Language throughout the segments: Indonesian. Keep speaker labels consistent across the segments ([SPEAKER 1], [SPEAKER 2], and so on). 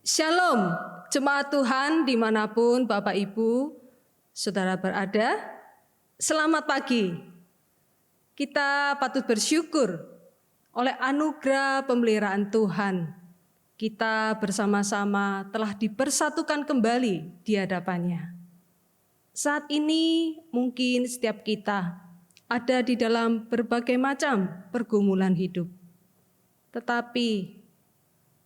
[SPEAKER 1] Shalom, jemaat Tuhan dimanapun Bapak Ibu, Saudara berada, selamat pagi. Kita patut bersyukur oleh anugerah pemeliharaan Tuhan. Kita bersama-sama telah dipersatukan kembali di hadapannya. Saat ini mungkin setiap kita ada di dalam berbagai macam pergumulan hidup. Tetapi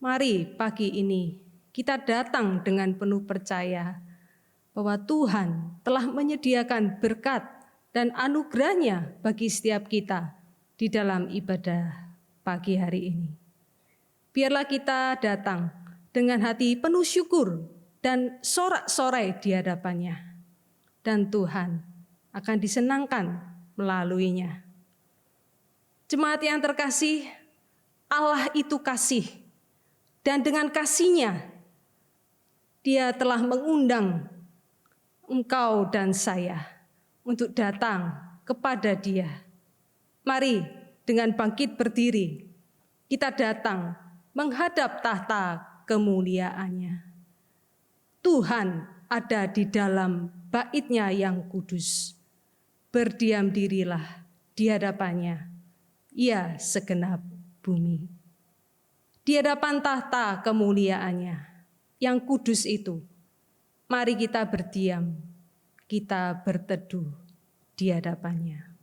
[SPEAKER 1] mari pagi ini kita datang dengan penuh percaya bahwa Tuhan telah menyediakan berkat dan anugerahnya bagi setiap kita di dalam ibadah pagi hari ini. Biarlah kita datang dengan hati penuh syukur dan sorak-sorai di hadapannya. Dan Tuhan akan disenangkan melaluinya. Jemaat yang terkasih, Allah itu kasih. Dan dengan kasih-Nya, Dia telah mengundang engkau dan saya untuk datang kepada Dia. Mari dengan bangkit berdiri, kita datang menghadap tahta kemuliaan-Nya. Tuhan ada di dalam bait-Nya yang kudus. Berdiam dirilah di hadapan-Nya, ya segenap bumi. Di hadapan tahta kemuliaan-Nya yang kudus itu, mari kita berdiam, kita berteduh di hadapan-Nya.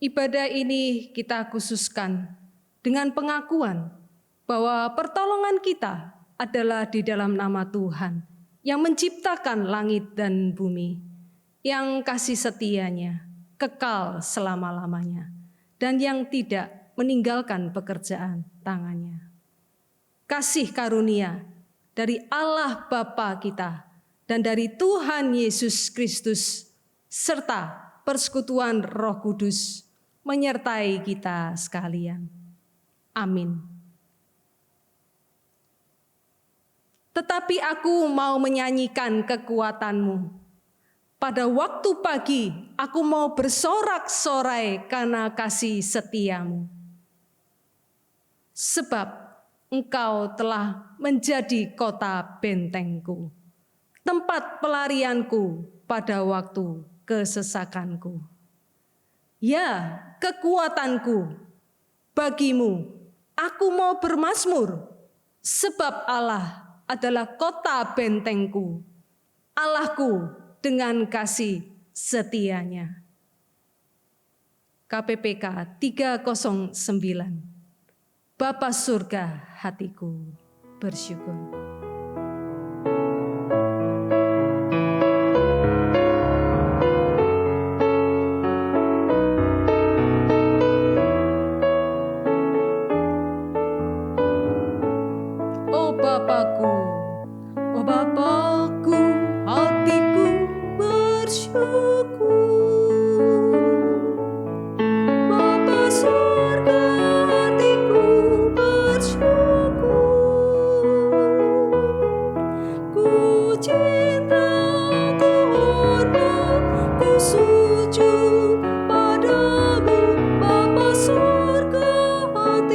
[SPEAKER 1] Ibadah ini kita khususkan dengan pengakuan bahwa pertolongan kita adalah di dalam nama Tuhan yang menciptakan langit dan bumi, yang kasih setia-Nya kekal selama-lamanya, dan yang tidak meninggalkan pekerjaan tangan-Nya. Kasih karunia dari Allah Bapa kita dan dari Tuhan Yesus Kristus serta persekutuan Roh Kudus menyertai kita sekalian. Amin. Tetapi aku mau menyanyikan kekuatan-Mu. Pada waktu pagi aku mau bersorak-sorai karena kasih setia-Mu. Sebab Engkau telah menjadi kota bentengku, tempat pelarianku pada waktu kesesakanku. Ya, kekuatanku, bagimu aku mau bermazmur, sebab Allah adalah kota bentengku, Allahku dengan kasih setia-Nya. KPPK 309. Bapa surga, hatiku bersyukur. Bapakku, hatiku bersyukur. Bapa surga, hatiku bersyukur. Ku cinta, ku hormat, ku sujud padamu. Bapa surga, hatiku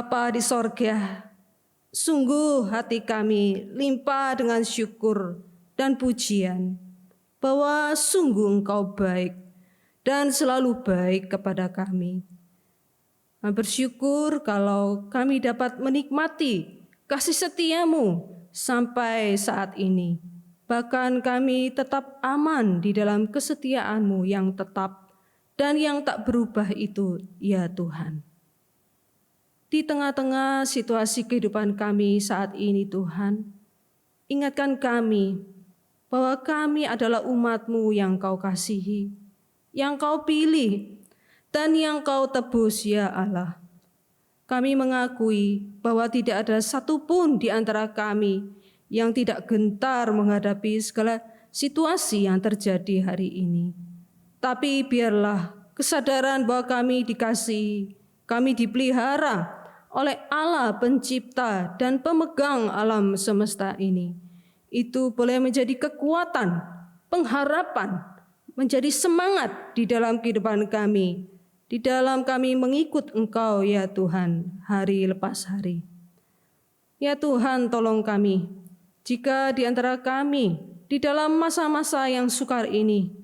[SPEAKER 1] Bapa di sorga, sungguh hati kami limpah dengan syukur dan pujian bahwa sungguh Engkau baik dan selalu baik kepada kami. Kami bersyukur kalau kami dapat menikmati kasih setia-Mu sampai saat ini. Bahkan kami tetap aman di dalam kesetiaan-Mu yang tetap dan yang tak berubah itu, ya Tuhan. Di tengah-tengah situasi kehidupan kami saat ini Tuhan, ingatkan kami bahwa kami adalah umat-Mu yang Kau kasihi, yang Kau pilih, dan yang Kau tebus ya Allah. Kami mengakui bahwa tidak ada satupun di antara kami yang tidak gentar menghadapi segala situasi yang terjadi hari ini. Tapi biarlah kesadaran bahwa kami dikasihi, kami dipelihara oleh Allah pencipta dan pemegang alam semesta ini. Itu boleh menjadi kekuatan, pengharapan, menjadi semangat di dalam kehidupan kami, di dalam kami mengikut Engkau ya Tuhan hari lepas hari. Ya Tuhan, tolong kami jika di antara kami di dalam masa-masa yang sukar ini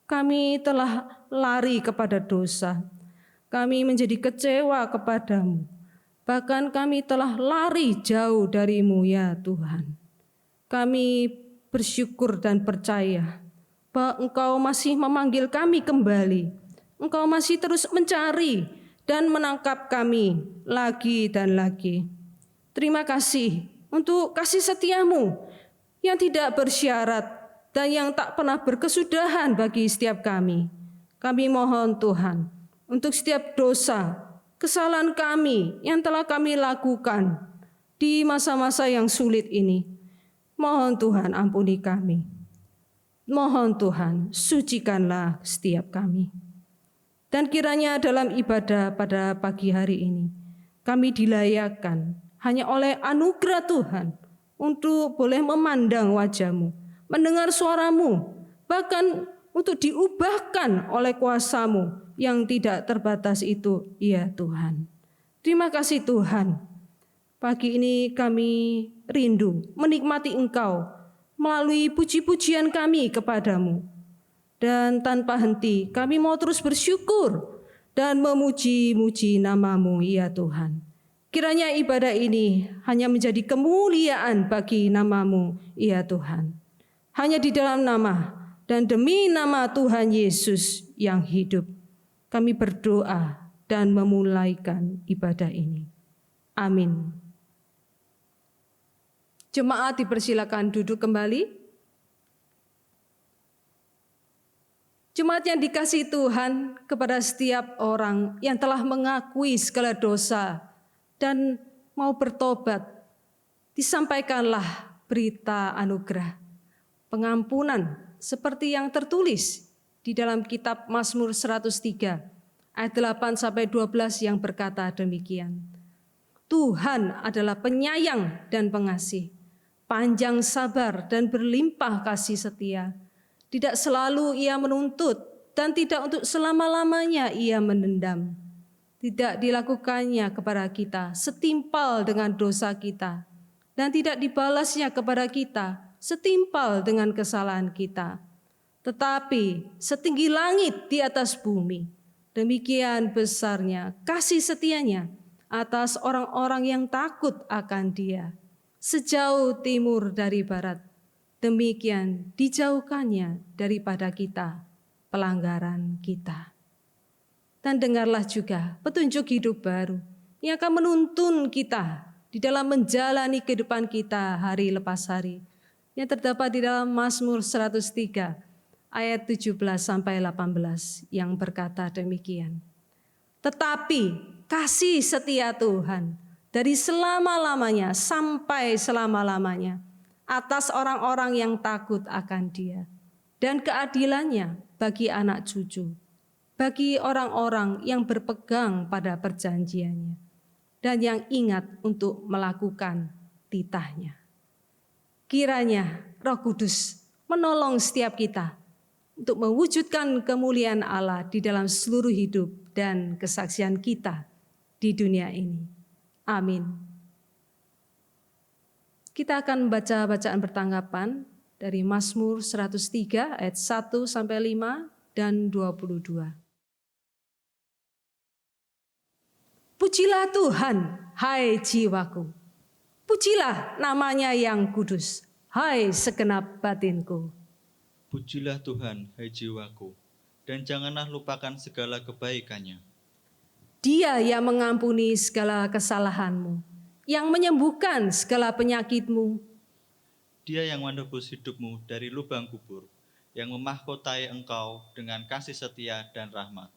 [SPEAKER 1] kami telah lari kepada dosa, kami menjadi kecewa kepadamu, bahkan kami telah lari jauh dari-Mu ya Tuhan. Kami bersyukur dan percaya bahwa Engkau masih memanggil kami kembali. Engkau masih terus mencari dan menangkap kami lagi dan lagi. Terima kasih untuk kasih setia-Mu yang tidak bersyarat dan yang tak pernah berkesudahan bagi setiap kami. Kami mohon Tuhan untuk setiap dosa, kesalahan kami yang telah kami lakukan di masa-masa yang sulit ini. Mohon Tuhan ampuni kami. Mohon Tuhan sucikanlah setiap kami. Dan kiranya dalam ibadah pada pagi hari ini, kami dilayakkan hanya oleh anugerah Tuhan untuk boleh memandang wajah-Mu, mendengar suara-Mu, bahkan untuk diubahkan oleh kuasa-Mu yang tidak terbatas itu, ya Tuhan. Terima kasih Tuhan. Pagi ini kami rindu menikmati Engkau melalui puji-pujian kami kepadamu. Dan tanpa henti kami mau terus bersyukur dan memuji-muji nama-Mu ya Tuhan. Kiranya ibadah ini hanya menjadi kemuliaan bagi nama-Mu ya Tuhan. Hanya di dalam nama dan demi nama Tuhan Yesus yang hidup, kami berdoa dan memulaikan ibadah ini. Amin. Jemaat dipersilakan duduk kembali. Jemaat yang dikasihi Tuhan, kepada setiap orang yang telah mengakui segala dosa dan mau bertobat, disampaikanlah berita anugerah, pengampunan seperti yang tertulis di dalam kitab Mazmur 103 ayat 8-12 yang berkata demikian. Tuhan adalah penyayang dan pengasih, panjang sabar dan berlimpah kasih setia. Tidak selalu Ia menuntut dan tidak untuk selama-lamanya Ia menendam. Tidak dilakukannya kepada kita setimpal dengan dosa kita dan tidak dibalasnya kepada kita setimpal dengan kesalahan kita. Tetapi setinggi langit di atas bumi, demikian besarnya kasih setianya atas orang-orang yang takut akan Dia. Sejauh timur dari barat, demikian dijauhkannya daripada kita pelanggaran kita. Dan dengarlah juga petunjuk hidup baru yang akan menuntun kita di dalam menjalani kehidupan kita hari lepas hari, yang terdapat di dalam Mazmur 103 ayat 17-18 yang berkata demikian. Tetapi kasih setia Tuhan dari selama-lamanya sampai selama-lamanya atas orang-orang yang takut akan Dia, dan keadilannya bagi anak cucu, bagi orang-orang yang berpegang pada perjanjiannya dan yang ingat untuk melakukan titahnya. Kiranya Roh Kudus menolong setiap kita untuk mewujudkan kemuliaan Allah di dalam seluruh hidup dan kesaksian kita di dunia ini. Amin. Kita akan membaca bacaan bertanggapan dari Mazmur 103 ayat 1 sampai 5 dan 22. Pujilah Tuhan, hai jiwaku. Pujilah namanya yang kudus, hai segenap batinku.
[SPEAKER 2] Pujilah Tuhan, hai jiwaku, dan janganlah lupakan segala kebaikannya.
[SPEAKER 1] Dia yang mengampuni segala kesalahanmu, yang menyembuhkan segala penyakitmu.
[SPEAKER 2] Dia yang menebus hidupmu dari lubang kubur, yang memahkotai engkau dengan kasih setia dan rahmat.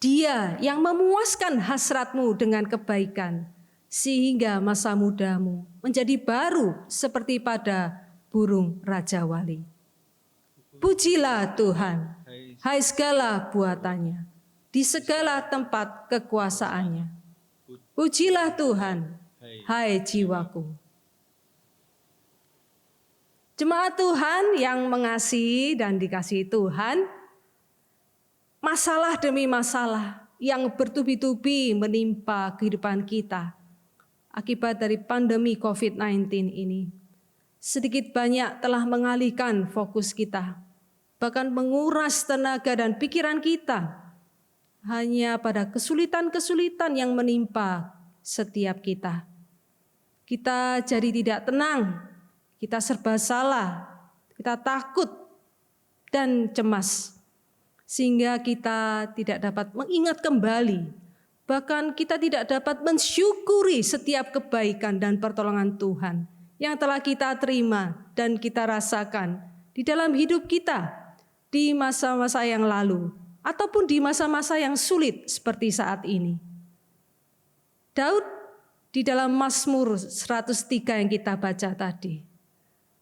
[SPEAKER 1] Dia yang memuaskan hasratmu dengan kebaikan, sehingga masa mudamu menjadi baru seperti pada burung Raja Wali. Pujilah Tuhan, hai segala buatannya, di segala tempat kekuasaannya. Pujilah Tuhan, hai jiwaku. Jemaat Tuhan yang mengasihi dan dikasihi Tuhan, masalah demi masalah yang bertubi-tubi menimpa kehidupan kita akibat dari pandemi COVID-19 ini, sedikit banyak telah mengalihkan fokus kita, bahkan menguras tenaga dan pikiran kita hanya pada kesulitan-kesulitan yang menimpa setiap kita. Kita jadi tidak tenang, kita serba salah, kita takut dan cemas, sehingga kita tidak dapat mengingat kembali, bahkan kita tidak dapat mensyukuri setiap kebaikan dan pertolongan Tuhan yang telah kita terima dan kita rasakan di dalam hidup kita di masa-masa yang lalu, ataupun di masa-masa yang sulit seperti saat ini. Daud di dalam Mazmur 103 yang kita baca tadi,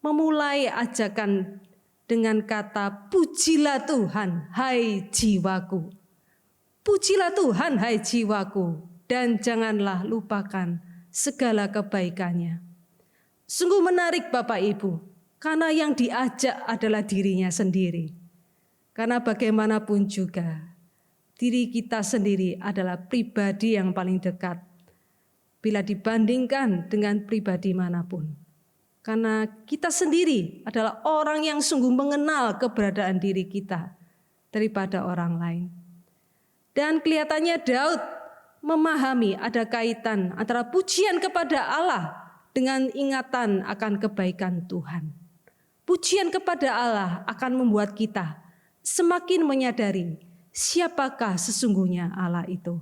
[SPEAKER 1] memulai ajakan dengan kata, pujilah Tuhan, hai jiwaku. Pujilah Tuhan, hai jiwaku, dan janganlah lupakan segala kebaikannya. Sungguh menarik Bapak Ibu, karena yang diajak adalah dirinya sendiri. Karena bagaimanapun juga, diri kita sendiri adalah pribadi yang paling dekat bila dibandingkan dengan pribadi manapun. Karena kita sendiri adalah orang yang sungguh mengenal keberadaan diri kita daripada orang lain. Dan kelihatannya Daud memahami ada kaitan antara pujian kepada Allah dengan ingatan akan kebaikan Tuhan. Pujian kepada Allah akan membuat kita semakin menyadari siapakah sesungguhnya Allah itu.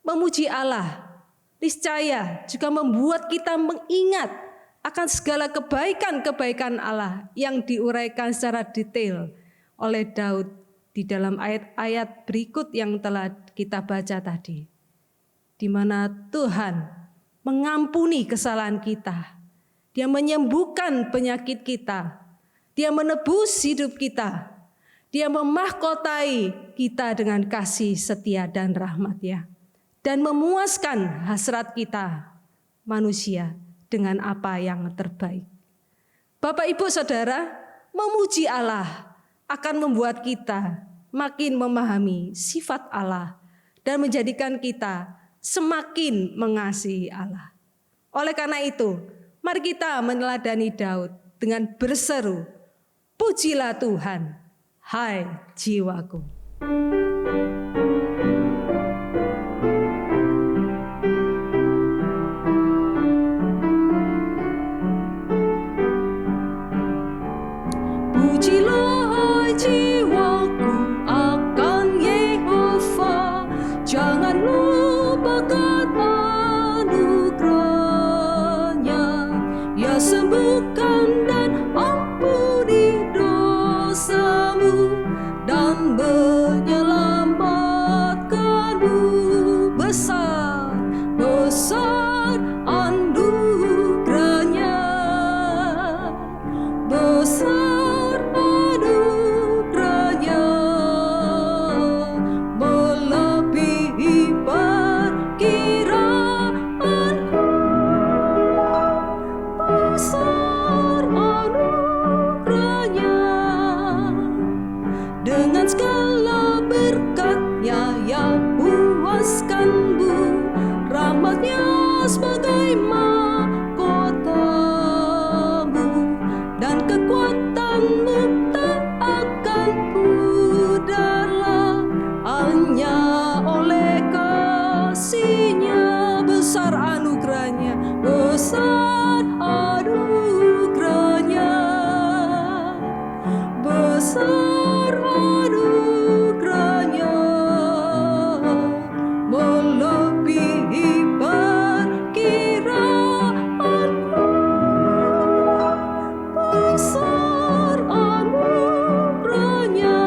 [SPEAKER 1] Memuji Allah niscaya juga membuat kita mengingat akan segala kebaikan-kebaikan Allah yang diuraikan secara detail oleh Daud di dalam ayat-ayat berikut yang telah kita baca tadi. Di mana Tuhan mengampuni kesalahan kita, Dia menyembuhkan penyakit kita, Dia menebus hidup kita, Dia memahkotai kita dengan kasih setia dan rahmat-Nya, dan memuaskan hasrat kita manusia dengan apa yang terbaik. Bapak Ibu Saudara, memuji Allah akan membuat kita makin memahami sifat Allah dan menjadikan kita semakin mengasihi Allah. Oleh karena itu, mari kita meneladani Daud dengan berseru, pujilah Tuhan, hai jiwaku. Pujilah hai jiwaku akan Yehova, jangan lupakan anugerahnya. Ya sembuhkan dan ampuni dosamu dan menyelamatkan sebagai mahkotamu, dan kekuatanmu tak akan pudar. Hanya oleh kasih-Nya, besar anugerah-Nya, besar anugerah-Nya, besar anugerah-Nya, melebihi perkiraanku. Besar anugerah-Nya,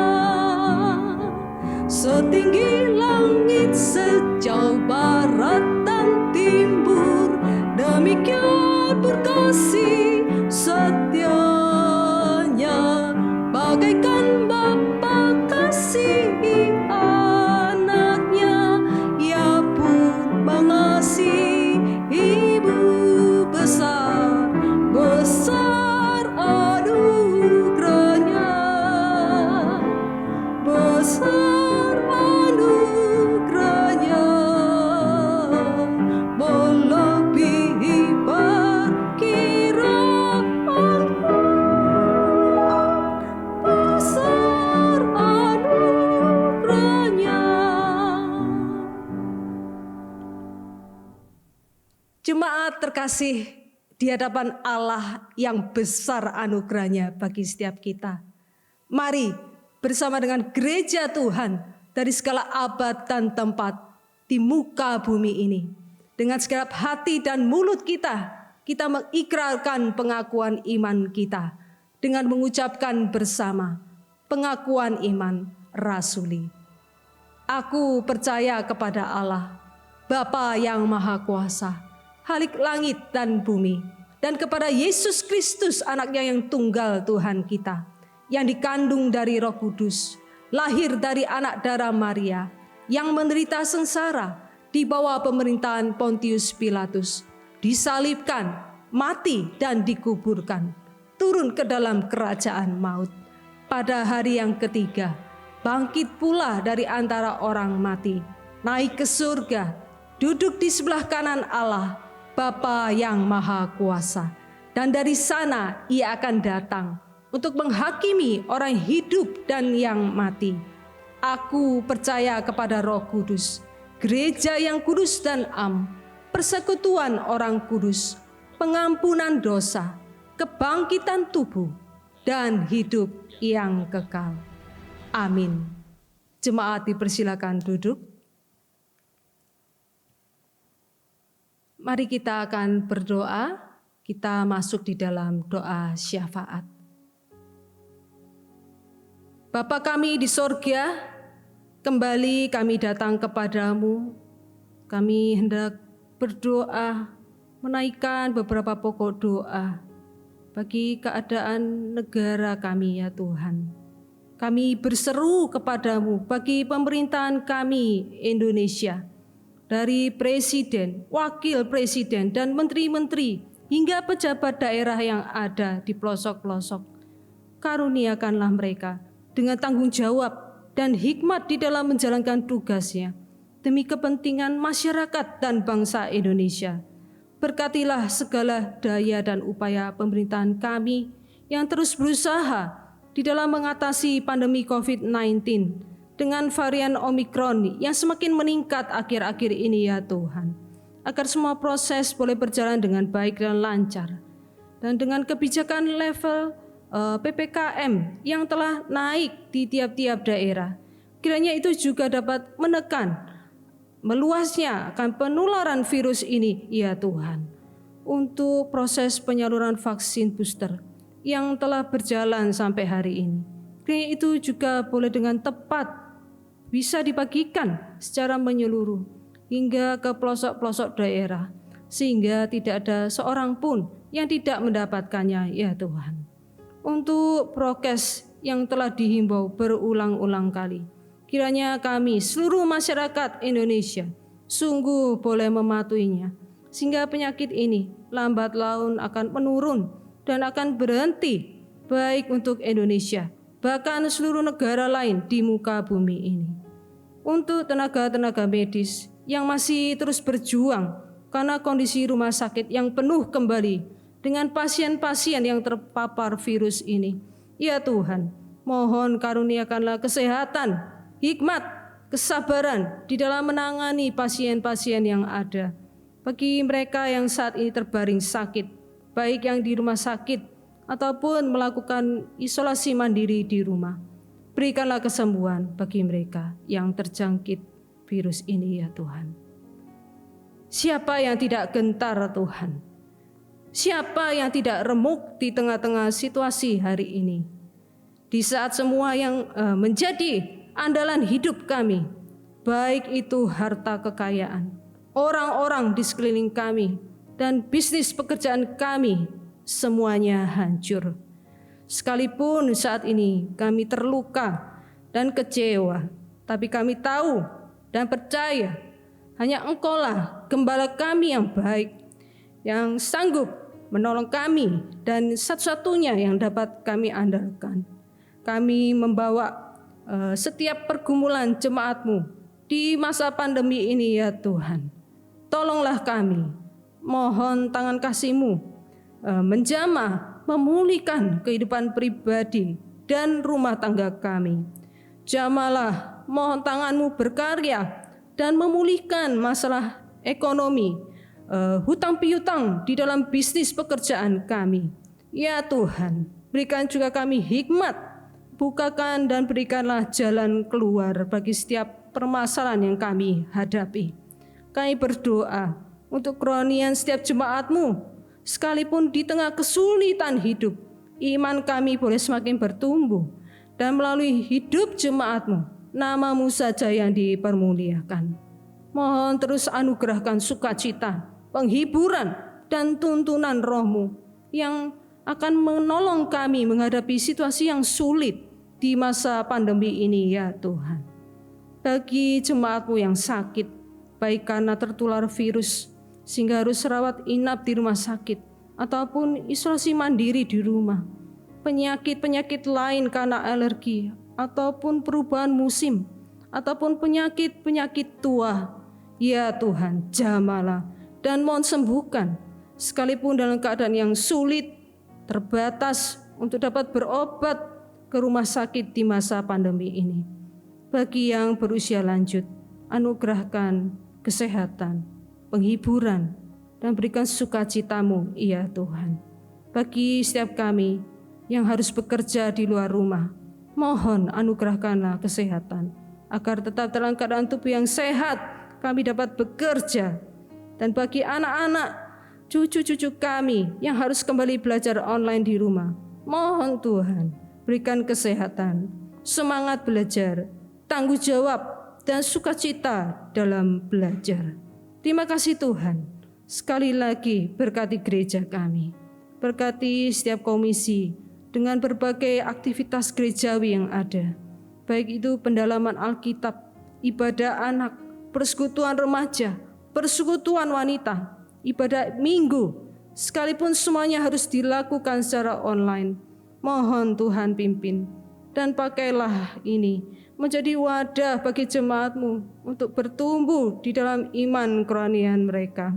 [SPEAKER 1] setinggi langit, sejauh barat dan timur, demikian berkasih setianya, bagaikan Bapa kasihi anaknya, Ia pun mengasihi ibu. Besar, besar anugerah-Nya, besar anugerah-Nya, melebihi perkiraanku. Besar anugerah-Nya. Jemaat terkasih di hadapan Allah yang besar anugerah-Nya bagi setiap kita, mari bersama dengan gereja Tuhan dari segala abad dan tempat di muka bumi ini, dengan segenap hati dan mulut kita mengikrarkan pengakuan iman kita dengan mengucapkan bersama pengakuan iman rasuli. Aku percaya kepada Allah, Bapa yang Maha Kuasa, Khalik langit dan bumi, dan kepada Yesus Kristus, anaknya yang tunggal Tuhan kita, yang dikandung dari Roh Kudus, lahir dari anak darah Maria, yang menderita sengsara di bawah pemerintahan Pontius Pilatus, disalibkan, mati dan dikuburkan, turun ke dalam kerajaan maut. Pada hari yang ketiga, bangkit pula dari antara orang mati, naik ke surga, duduk di sebelah kanan Allah, Bapa yang Maha Kuasa. Dan dari sana Ia akan datang untuk menghakimi orang hidup dan yang mati. Aku percaya kepada Roh Kudus, gereja yang kudus dan am, persekutuan orang kudus, pengampunan dosa, kebangkitan tubuh, dan hidup yang kekal. Amin. Jemaat dipersilakan duduk. Mari kita akan berdoa. Kita masuk di dalam doa syafaat. Bapa kami di sorga, kembali kami datang kepadamu. Kami hendak berdoa, menaikkan beberapa pokok doa bagi keadaan negara kami ya Tuhan. Kami berseru kepadamu bagi pemerintahan kami Indonesia, dari presiden, wakil presiden, dan menteri-menteri, hingga pejabat daerah yang ada di pelosok-pelosok. Karuniakanlah mereka dengan tanggung jawab dan hikmat di dalam menjalankan tugasnya, demi kepentingan masyarakat dan bangsa Indonesia. Berkatilah segala daya dan upaya pemerintahan kami yang terus berusaha di dalam mengatasi pandemi COVID-19 dengan varian Omikron yang semakin meningkat akhir-akhir ini ya Tuhan, agar semua proses boleh berjalan dengan baik dan lancar. Dan dengan kebijakan level PPKM yang telah naik di tiap-tiap daerah, kiranya itu juga dapat menekan meluasnya akan penularan virus ini ya Tuhan. Untuk proses penyaluran vaksin booster yang telah berjalan sampai hari ini, kiranya itu juga boleh dengan tepat bisa dibagikan secara menyeluruh hingga ke pelosok-pelosok daerah, sehingga tidak ada seorang pun yang tidak mendapatkannya ya Tuhan. Untuk prokes yang telah dihimbau berulang-ulang kali, kiranya kami seluruh masyarakat Indonesia sungguh boleh mematuhinya, sehingga penyakit ini lambat laun akan menurun dan akan berhenti, baik untuk Indonesia bahkan seluruh negara lain di muka bumi ini. Untuk tenaga-tenaga medis yang masih terus berjuang karena kondisi rumah sakit yang penuh kembali dengan pasien-pasien yang terpapar virus ini. Ya Tuhan, mohon karuniakanlah kesehatan, hikmat, kesabaran di dalam menangani pasien-pasien yang ada. Bagi mereka yang saat ini terbaring sakit, baik yang di rumah sakit ataupun melakukan isolasi mandiri di rumah, berikanlah kesembuhan bagi mereka yang terjangkit virus ini ya Tuhan. Siapa yang tidak gentar Tuhan? Siapa yang tidak remuk di tengah-tengah situasi hari ini? Di saat semua yang menjadi andalan hidup kami, baik itu harta kekayaan, orang-orang di sekeliling kami, dan bisnis pekerjaan kami, semuanya hancur. Sekalipun saat ini kami terluka dan kecewa, tapi kami tahu dan percaya hanya Engkaulah gembala kami yang baik, yang sanggup menolong kami dan satu-satunya yang dapat kami andalkan. Kami membawa setiap pergumulan jemaat-Mu di masa pandemi ini ya Tuhan. Tolonglah kami, mohon tangan kasih-Mu menjamah, memulihkan kehidupan pribadi dan rumah tangga kami. Jamalah, mohon tangan-Mu berkarya dan memulihkan masalah ekonomi, hutang piutang di dalam bisnis pekerjaan kami. Ya Tuhan, berikan juga kami hikmat, bukakan dan berikanlah jalan keluar bagi setiap permasalahan yang kami hadapi. Kami berdoa untuk kerohanian setiap jemaat-Mu, sekalipun di tengah kesulitan hidup, iman kami boleh semakin bertumbuh, dan melalui hidup jemaat-Mu, nama-Mu saja yang dipermuliakan. Mohon terus anugerahkan sukacita, penghiburan, dan tuntunan Roh-Mu yang akan menolong kami menghadapi situasi yang sulit di masa pandemi ini ya Tuhan. Bagi jemaat-Mu yang sakit, baik karena tertular virus sehingga harus rawat inap di rumah sakit ataupun isolasi mandiri di rumah, penyakit-penyakit lain karena alergi ataupun perubahan musim, ataupun penyakit-penyakit tua, ya Tuhan, jamalah dan mohon sembuhkan, sekalipun dalam keadaan yang sulit, terbatas untuk dapat berobat ke rumah sakit di masa pandemi ini. Bagi yang berusia lanjut, anugerahkan kesehatan, penghiburan, dan berikan sukacita-Mu, ya Tuhan. Bagi setiap kami yang harus bekerja di luar rumah, mohon anugerahkanlah kesehatan, agar tetap dalam keadaan tubuh yang sehat, kami dapat bekerja. Dan bagi anak-anak, cucu-cucu kami yang harus kembali belajar online di rumah, mohon Tuhan, berikan kesehatan, semangat belajar, tanggung jawab, dan sukacita dalam belajar. Terima kasih Tuhan, sekali lagi berkati gereja kami, berkati setiap komisi, dengan berbagai aktivitas gerejawi yang ada, baik itu pendalaman Alkitab, ibadah anak, persekutuan remaja, persekutuan wanita, ibadah minggu, sekalipun semuanya harus dilakukan secara online. Mohon Tuhan pimpin dan pakailah ini menjadi wadah bagi jemaat-Mu untuk bertumbuh di dalam iman kerohanian mereka.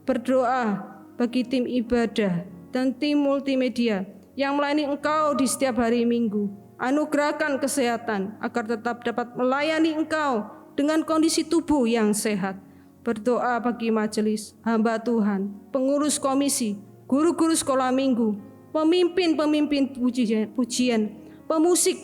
[SPEAKER 1] Berdoa bagi tim ibadah dan tim multimedia yang melayani Engkau di setiap hari Minggu. Anugerahkan kesehatan agar tetap dapat melayani Engkau dengan kondisi tubuh yang sehat. Berdoa bagi majelis, hamba Tuhan, pengurus komisi, guru-guru sekolah minggu, pemimpin-pemimpin pujian, pemusik,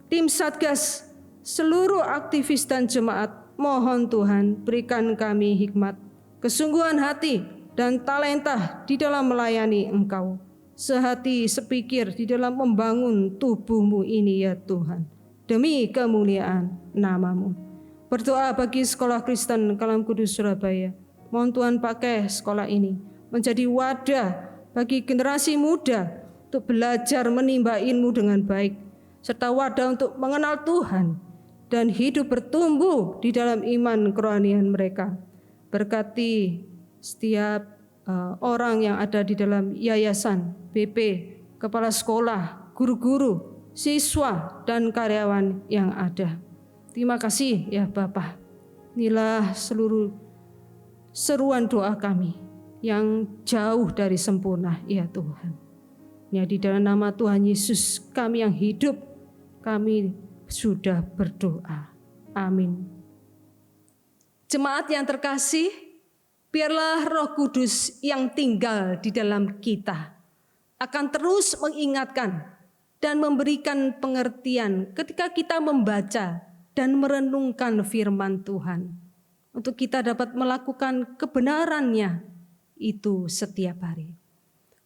[SPEAKER 1] tim satgas, seluruh aktivis dan jemaat. Mohon Tuhan berikan kami hikmat, kesungguhan hati, dan talenta di dalam melayani Engkau. Sehati sepikir di dalam membangun tubuh-Mu ini ya Tuhan, demi kemuliaan nama-Mu. Berdoa bagi Sekolah Kristen Kalam Kudus Surabaya. Mohon Tuhan pakai sekolah ini menjadi wadah bagi generasi muda untuk belajar menimba ilmu dengan baik, serta wadah untuk mengenal Tuhan dan hidup bertumbuh di dalam iman kerohanian mereka. Berkati setiap orang yang ada di dalam yayasan, BP, kepala sekolah, guru-guru, siswa, dan karyawan yang ada. Terima kasih ya Bapa. Inilah seluruh seruan doa kami yang jauh dari sempurna, ya Tuhan. Ya, di dalam nama Tuhan Yesus kami yang hidup, kami sudah berdoa. Amin. Jemaat yang terkasih, biarlah Roh Kudus yang tinggal di dalam kita akan terus mengingatkan dan memberikan pengertian ketika kita membaca dan merenungkan firman Tuhan, untuk kita dapat melakukan kebenarannya itu setiap hari.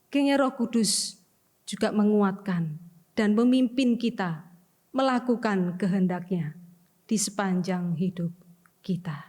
[SPEAKER 1] Kiranya Roh Kudus juga menguatkan dan memimpin kita melakukan kehendak-Nya di sepanjang hidup kita.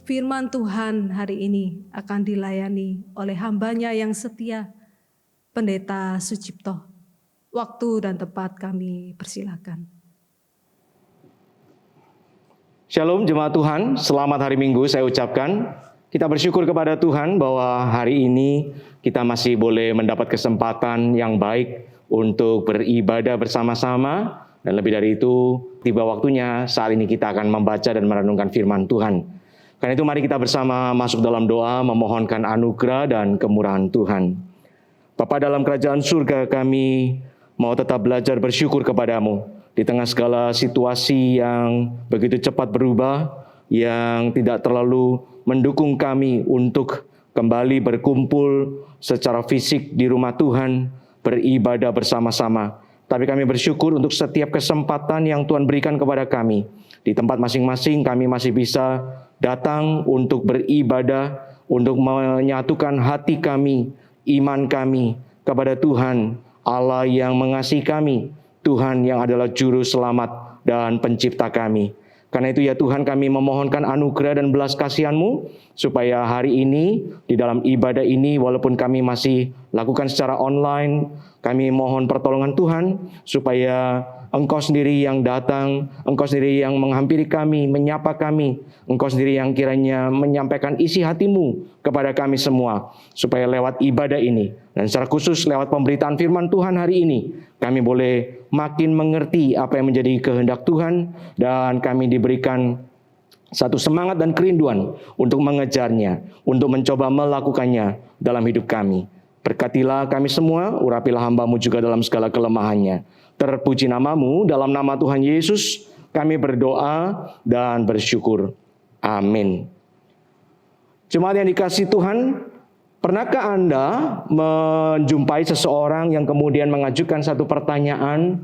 [SPEAKER 1] Firman Tuhan hari ini akan dilayani oleh hamba-Nya yang setia, Pendeta Sucipto. Waktu dan tempat kami persilakan.
[SPEAKER 3] Shalom jemaat Tuhan, selamat hari Minggu saya ucapkan. Kita bersyukur kepada Tuhan bahwa hari ini kita masih boleh mendapat kesempatan yang baik untuk beribadah bersama-sama. Dan lebih dari itu, tiba waktunya saat ini kita akan membaca dan merenungkan firman Tuhan. Karena itu mari kita bersama masuk dalam doa memohonkan anugerah dan kemurahan Tuhan. Bapa dalam kerajaan surga, kami mau tetap belajar bersyukur kepadamu di tengah segala situasi yang begitu cepat berubah, yang tidak terlalu mendukung kami untuk kembali berkumpul secara fisik di rumah Tuhan, beribadah bersama-sama. Tapi kami bersyukur untuk setiap kesempatan yang Tuhan berikan kepada kami. Di tempat masing-masing kami masih bisa datang untuk beribadah, untuk menyatukan hati kami, iman kami kepada Tuhan, Allah yang mengasihi kami, Tuhan yang adalah juru selamat dan pencipta kami. Karena itu ya Tuhan, kami memohonkan anugerah dan belas kasihan-Mu, supaya hari ini, di dalam ibadah ini, walaupun kami masih lakukan secara online, kami mohon pertolongan Tuhan, supaya Engkau sendiri yang datang, Engkau sendiri yang menghampiri kami, menyapa kami. Engkau sendiri yang kiranya menyampaikan isi hati-Mu kepada kami semua, supaya lewat ibadah ini, dan secara khusus lewat pemberitaan firman Tuhan hari ini, kami boleh makin mengerti apa yang menjadi kehendak Tuhan, dan kami diberikan satu semangat dan kerinduan untuk mengejarnya, untuk mencoba melakukannya dalam hidup kami. Berkatilah kami semua, urapilah hamba-Mu juga dalam segala kelemahannya. Terpuji nama-Mu, dalam nama Tuhan Yesus kami berdoa dan bersyukur. Amin. Jemaat yang dikasihi Tuhan, pernahkah Anda menjumpai seseorang yang kemudian mengajukan satu pertanyaan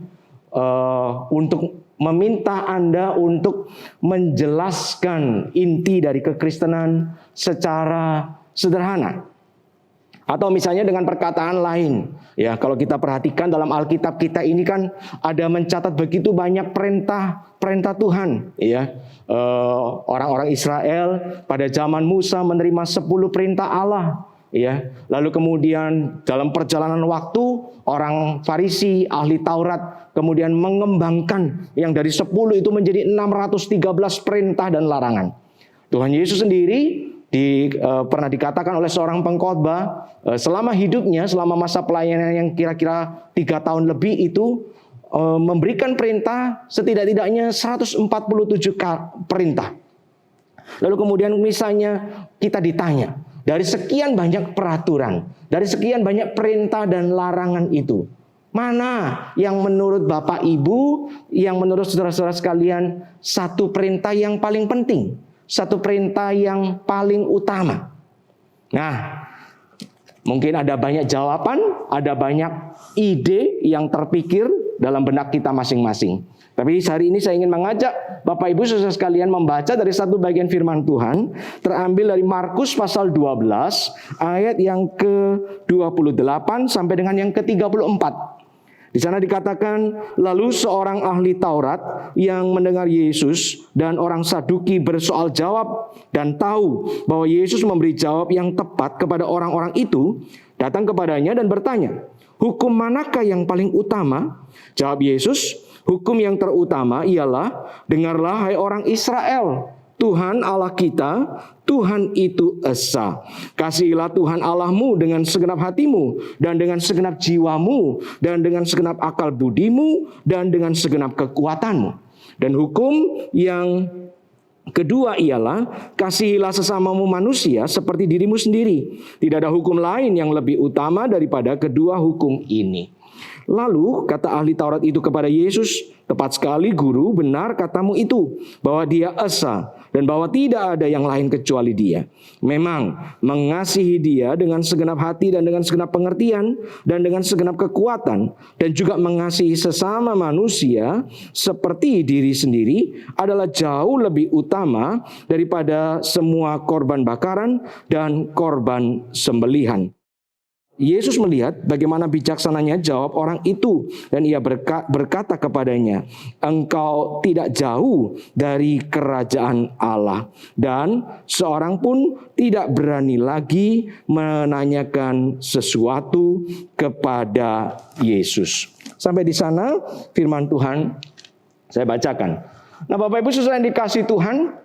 [SPEAKER 3] untuk meminta Anda untuk menjelaskan inti dari kekristenan secara sederhana? Atau misalnya dengan perkataan lain, ya, kalau kita perhatikan dalam Alkitab kita ini kan ada mencatat begitu banyak perintah Tuhan, ya. Orang-orang Israel pada zaman Musa menerima 10 perintah Allah, ya. Lalu kemudian dalam perjalanan waktu orang Farisi, ahli Taurat, kemudian mengembangkan yang dari 10 itu menjadi 613 perintah dan larangan. Tuhan Yesus sendiri pernah dikatakan oleh seorang pengkhotbah, selama hidupnya, selama masa pelayanan yang kira-kira 3 tahun lebih itu, memberikan perintah setidak-tidaknya 147 perintah. Lalu kemudian misalnya kita ditanya, dari sekian banyak peraturan, dari sekian banyak perintah dan larangan itu, mana yang menurut Bapak Ibu, yang menurut saudara-saudara sekalian, satu perintah yang paling penting, satu perintah yang paling utama? Nah, mungkin ada banyak jawaban, ada banyak ide yang terpikir dalam benak kita masing-masing. Tapi hari ini saya ingin mengajak Bapak Ibu saudara sekalian membaca dari satu bagian firman Tuhan, terambil dari Markus pasal 12 ayat yang ke-28 sampai dengan yang ke-34. Di sana dikatakan, lalu seorang ahli Taurat yang mendengar Yesus dan orang Saduki bersoal jawab dan tahu bahwa Yesus memberi jawab yang tepat kepada orang-orang itu, datang kepadanya dan bertanya, hukum manakah yang paling utama? Jawab Yesus, hukum yang terutama ialah, dengarlah hai orang Israel, Tuhan Allah kita, Tuhan itu esa. Kasihilah Tuhan Allahmu dengan segenap hatimu, dan dengan segenap jiwamu, dan dengan segenap akal budimu, dan dengan segenap kekuatanmu. Dan hukum yang kedua ialah, kasihilah sesamamu manusia seperti dirimu sendiri. Tidak ada hukum lain yang lebih utama daripada kedua hukum ini. Lalu kata ahli Taurat itu kepada Yesus, tepat sekali guru, benar katamu itu, bahwa dia esa dan bahwa tidak ada yang lain kecuali dia. Memang mengasihi dia dengan segenap hati dan dengan segenap pengertian dan dengan segenap kekuatan, dan juga mengasihi sesama manusia seperti diri sendiri adalah jauh lebih utama daripada semua korban bakaran dan korban sembelihan. Yesus melihat bagaimana bijaksananya jawab orang itu, dan ia berkata kepadanya, engkau tidak jauh dari kerajaan Allah. Dan seorang pun tidak berani lagi menanyakan sesuatu kepada Yesus. Sampai di sana firman Tuhan saya bacakan. Nah, Bapak Ibu saudara yang dikasihi Tuhan,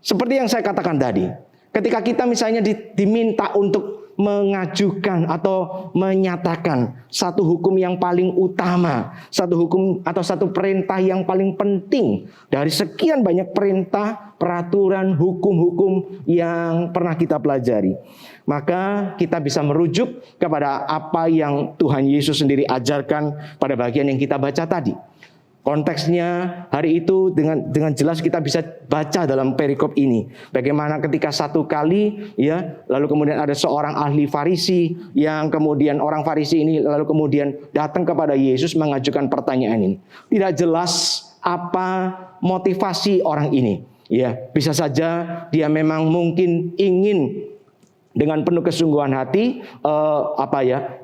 [SPEAKER 3] seperti yang saya katakan tadi, ketika kita misalnya diminta untuk mengajukan atau menyatakan satu hukum yang paling utama, satu hukum atau satu perintah yang paling penting dari sekian banyak perintah, peraturan, hukum-hukum yang pernah kita pelajari, maka kita bisa merujuk kepada apa yang Tuhan Yesus sendiri ajarkan pada bagian yang kita baca tadi. Konteksnya hari itu dengan jelas kita bisa baca dalam perikop ini. Bagaimana ketika satu kali, ya, lalu kemudian ada seorang ahli Farisi yang kemudian orang Farisi ini lalu kemudian datang kepada Yesus mengajukan pertanyaan ini. Tidak jelas apa motivasi orang ini. Ya, bisa saja dia memang mungkin ingin dengan penuh kesungguhan hati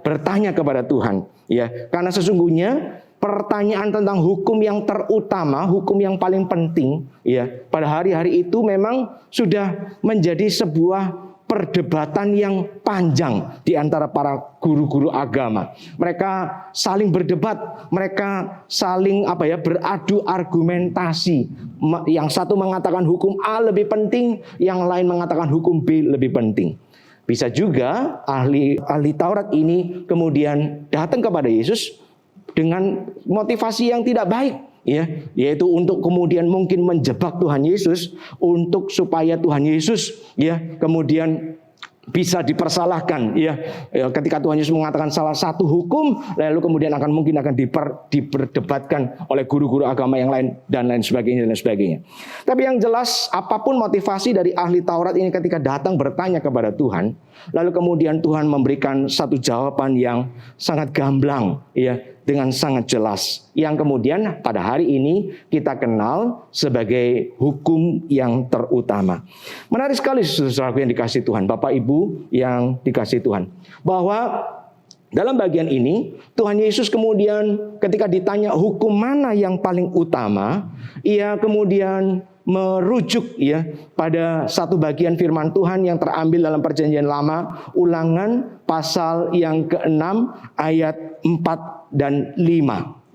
[SPEAKER 3] bertanya kepada Tuhan. Ya, karena sesungguhnya pertanyaan tentang hukum yang terutama, hukum yang paling penting, ya, pada hari-hari itu memang sudah menjadi sebuah perdebatan yang panjang di antara para guru-guru agama. Mereka saling berdebat, mereka saling beradu argumentasi. Yang satu mengatakan hukum A lebih penting, yang lain mengatakan hukum B lebih penting. Bisa juga ahli Taurat ini kemudian datang kepada Yesus dengan motivasi yang tidak baik, yaitu untuk kemudian mungkin menjebak Tuhan Yesus, untuk supaya Tuhan Yesus kemudian bisa dipersalahkan, ketika Tuhan Yesus mengatakan salah satu hukum, lalu kemudian mungkin akan diperdebatkan oleh guru-guru agama yang lain dan lain sebagainya. Tapi yang jelas, apapun motivasi dari ahli Taurat ini ketika datang bertanya kepada Tuhan, lalu kemudian Tuhan memberikan satu jawaban yang sangat gamblang, dengan sangat jelas, yang kemudian pada hari ini kita kenal sebagai hukum yang terutama. Menarik sekali saudara-saudaraku yang dikasihi Tuhan, Bapak Ibu yang dikasihi Tuhan, bahwa dalam bagian ini Tuhan Yesus kemudian ketika ditanya hukum mana yang paling utama, ia kemudian merujuk pada satu bagian firman Tuhan yang terambil dalam Perjanjian Lama, Ulangan pasal yang ke-6 ayat 4 dan 5.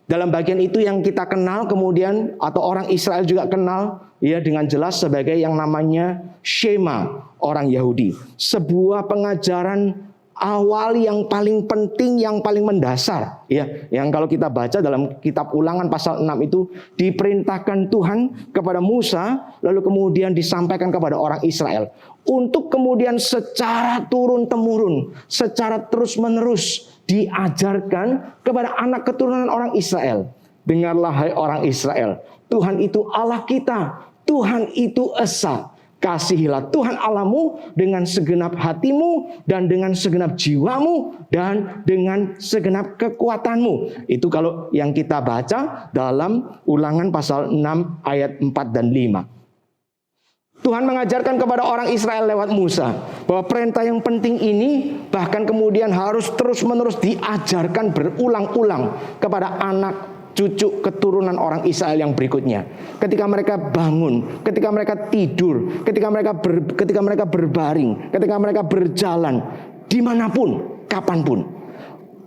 [SPEAKER 3] Dalam bagian itu yang kita kenal kemudian, atau orang Israel juga kenal dengan jelas sebagai yang namanya Shema orang Yahudi. Sebuah pengajaran awal yang paling penting, yang paling mendasar, yang kalau kita baca dalam kitab Ulangan pasal 6 itu diperintahkan Tuhan kepada Musa, lalu kemudian disampaikan kepada orang Israel untuk kemudian secara turun-temurun, secara terus-menerus diajarkan kepada anak keturunan orang Israel. Dengarlah hai orang Israel, Tuhan itu Allah kita, Tuhan itu Esa. Kasihilah Tuhan Allahmu dengan segenap hatimu dan dengan segenap jiwamu dan dengan segenap kekuatanmu. Itu kalau yang kita baca dalam Ulangan pasal 6 ayat 4 dan 5. Tuhan mengajarkan kepada orang Israel lewat Musa bahwa perintah yang penting ini bahkan kemudian harus terus-menerus diajarkan berulang-ulang kepada anak cucu keturunan orang Israel yang berikutnya. Ketika mereka bangun, ketika mereka tidur, ketika mereka berbaring, ketika mereka berjalan, dimanapun, kapanpun.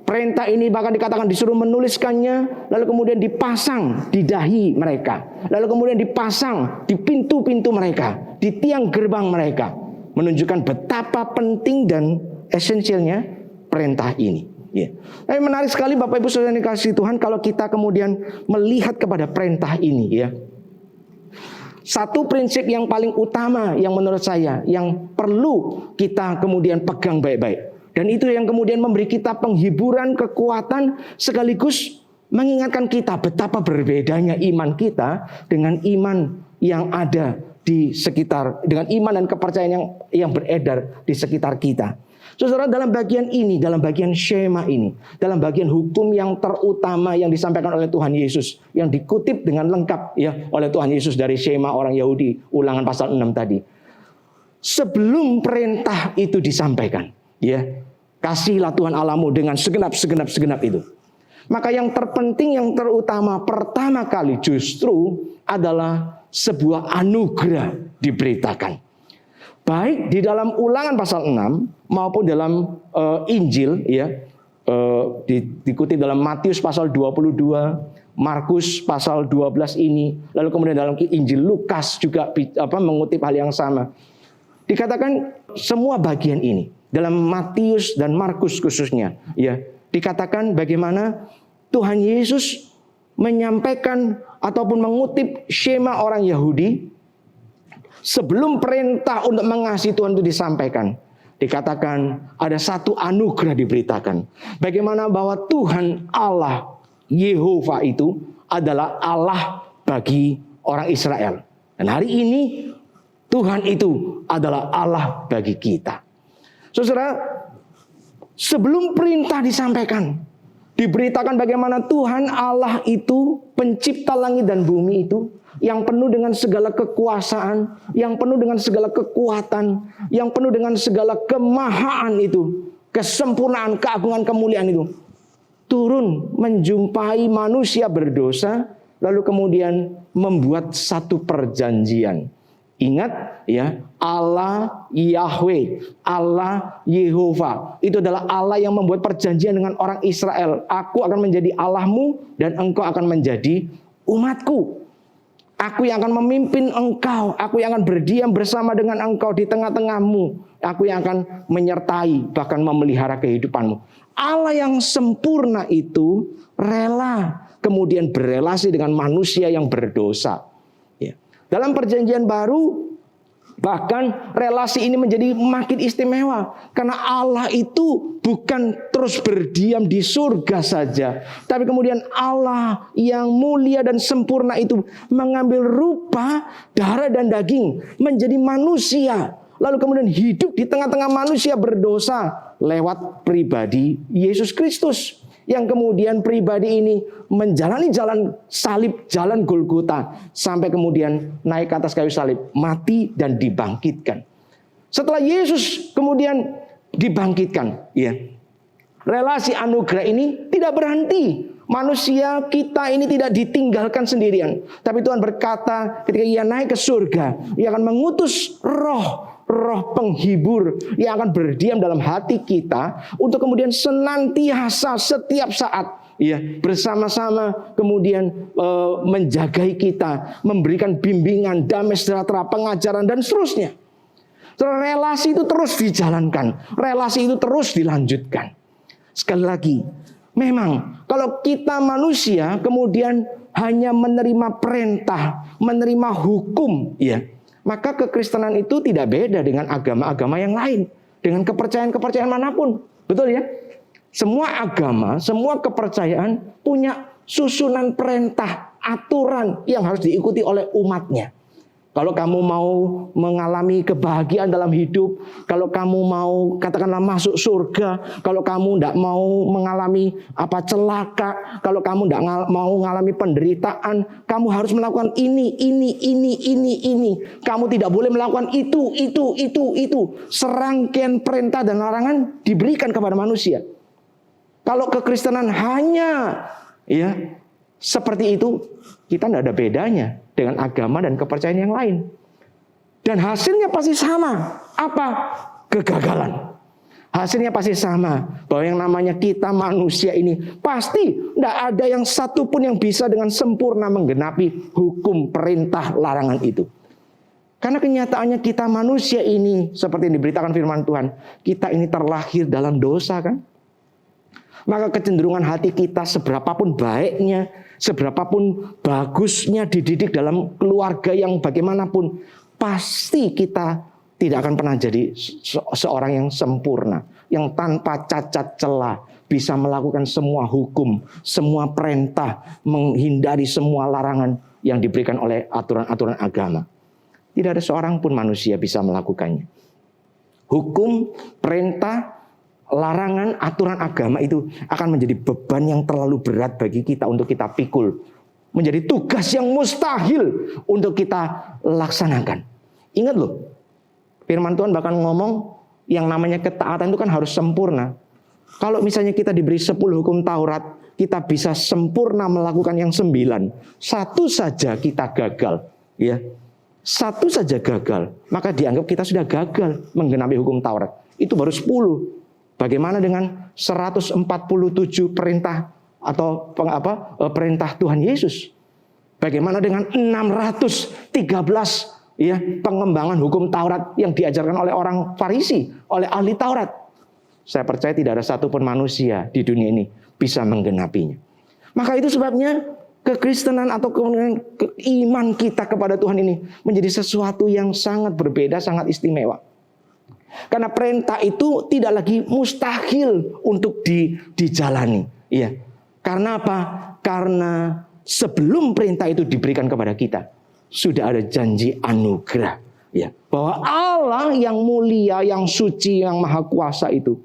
[SPEAKER 3] Perintah ini bahkan dikatakan disuruh menuliskannya, lalu kemudian dipasang di dahi mereka, lalu kemudian dipasang di pintu-pintu mereka, di tiang gerbang mereka, menunjukkan betapa penting dan esensialnya perintah ini. Tapi menarik sekali Bapak Ibu Saudara yang dikasihi Tuhan, kalau kita kemudian melihat kepada perintah ini, satu prinsip yang paling utama yang menurut saya yang perlu kita kemudian pegang baik-baik, dan itu yang kemudian memberi kita penghiburan, kekuatan, sekaligus mengingatkan kita betapa berbedanya iman kita dengan iman yang ada di sekitar, dengan iman dan kepercayaan yang beredar di sekitar kita. Saudara, dalam bagian ini, dalam bagian Shema ini, dalam bagian hukum yang terutama yang disampaikan oleh Tuhan Yesus, yang dikutip dengan lengkap oleh Tuhan Yesus dari Shema orang Yahudi, Ulangan pasal 6 tadi. Sebelum perintah itu disampaikan, kasihilah Tuhan Allahmu dengan segenap itu. Maka yang terpenting, yang terutama pertama kali justru adalah sebuah anugerah diberitakan. Baik di dalam Ulangan pasal 6 maupun dalam Injil, dikutip dalam Matius pasal 22, Markus pasal 12 ini, lalu kemudian dalam Injil Lukas juga mengutip hal yang sama. Dikatakan semua bagian ini dalam Matius dan Markus khususnya, dikatakan bagaimana Tuhan Yesus menyampaikan ataupun mengutip Shema orang Yahudi. Sebelum perintah untuk mengasihi Tuhan itu disampaikan, dikatakan ada satu anugerah diberitakan. Bagaimana bahwa Tuhan Allah Yehova itu adalah Allah bagi orang Israel. Dan hari ini Tuhan itu adalah Allah bagi kita. Saudara, sebelum perintah disampaikan, diberitakan bagaimana Tuhan Allah itu pencipta langit dan bumi itu, yang penuh dengan segala kekuasaan, yang penuh dengan segala kekuatan, yang penuh dengan segala kemahaan itu, kesempurnaan, keagungan, kemuliaan itu, turun menjumpai manusia berdosa, lalu kemudian membuat satu perjanjian Ingat ya, Allah Yahweh, Allah Yehova. Itu adalah Allah yang membuat perjanjian dengan orang Israel. Aku akan menjadi Allahmu dan engkau akan menjadi umatku. Aku yang akan memimpin engkau. Aku yang akan berdiam bersama dengan engkau di tengah-tengahmu. Aku yang akan menyertai, bahkan memelihara kehidupanmu. Allah yang sempurna itu rela kemudian berelasi dengan manusia yang berdosa. Dalam perjanjian baru, bahkan relasi ini menjadi makin istimewa. Karena Allah itu bukan terus berdiam di surga saja. Tapi kemudian Allah yang mulia dan sempurna itu mengambil rupa darah dan daging menjadi manusia. Lalu kemudian hidup di tengah-tengah manusia berdosa lewat pribadi Yesus Kristus. Yang kemudian pribadi ini menjalani jalan salib, jalan Golgota. Sampai kemudian naik ke atas kayu salib, mati dan dibangkitkan. Setelah Yesus kemudian dibangkitkan, ya, relasi anugerah ini tidak berhenti. Manusia kita ini tidak ditinggalkan sendirian. Tapi Tuhan berkata ketika Ia naik ke surga, Ia akan mengutus roh penghibur yang akan berdiam dalam hati kita untuk kemudian senantiasa setiap saat ya bersama-sama kemudian menjagai kita, memberikan bimbingan, damai sejahtera, pengajaran dan seterusnya. Relasi itu terus dijalankan, relasi itu terus dilanjutkan. Sekali lagi, memang kalau kita manusia kemudian hanya menerima perintah, menerima hukum, ya, maka kekristenan itu tidak beda dengan agama-agama yang lain, dengan kepercayaan-kepercayaan manapun. Betul ya? Semua agama, semua kepercayaan punya susunan perintah, aturan yang harus diikuti oleh umatnya. Kalau kamu mau mengalami kebahagiaan dalam hidup, kalau kamu mau katakanlah masuk surga, kalau kamu tidak mau mengalami celaka, kalau kamu tidak mau mengalami penderitaan, kamu harus melakukan ini. Kamu tidak boleh melakukan itu. Serangkaian perintah dan larangan diberikan kepada manusia. Kalau kekristenan hanya ya seperti itu, kita tidak ada bedanya dengan agama dan kepercayaan yang lain. Dan hasilnya pasti sama. Apa? Kegagalan. Hasilnya pasti sama. Bahwa yang namanya kita manusia ini pasti tidak ada yang satupun yang bisa dengan sempurna menggenapi hukum, perintah, larangan itu. Karena kenyataannya kita manusia ini seperti yang diberitakan firman Tuhan, kita ini terlahir dalam dosa kan? Maka kecenderungan hati kita seberapapun baiknya, seberapapun bagusnya dididik dalam keluarga yang bagaimanapun, pasti kita tidak akan pernah jadi seorang yang sempurna, yang tanpa cacat celah, bisa melakukan semua hukum, semua perintah, menghindari semua larangan yang diberikan oleh aturan-aturan agama. Tidak ada seorang pun manusia bisa melakukannya. Hukum, perintah, larangan, aturan agama itu akan menjadi beban yang terlalu berat bagi kita untuk kita pikul. Menjadi tugas yang mustahil untuk kita laksanakan. Ingat loh, firman Tuhan bahkan ngomong yang namanya ketaatan itu kan harus sempurna. Kalau misalnya kita diberi 10 hukum Taurat, kita bisa sempurna melakukan yang 9. Satu saja kita gagal, ya. Satu saja gagal, maka dianggap kita sudah gagal menggenapi hukum Taurat. Itu baru 10. Bagaimana dengan 147 perintah atau perintah Tuhan Yesus? Bagaimana dengan 613 ya pengembangan hukum Taurat yang diajarkan oleh orang Farisi, oleh ahli Taurat? Saya percaya tidak ada satupun manusia di dunia ini bisa menggenapinya. Maka itu sebabnya kekristenan atau iman kita kepada Tuhan ini menjadi sesuatu yang sangat berbeda, sangat istimewa. Karena perintah itu tidak lagi mustahil untuk dijalani. Iya. Karena apa? Karena sebelum perintah itu diberikan kepada kita, sudah ada janji anugerah. Ya. Bahwa Allah yang mulia, yang suci, yang maha kuasa itu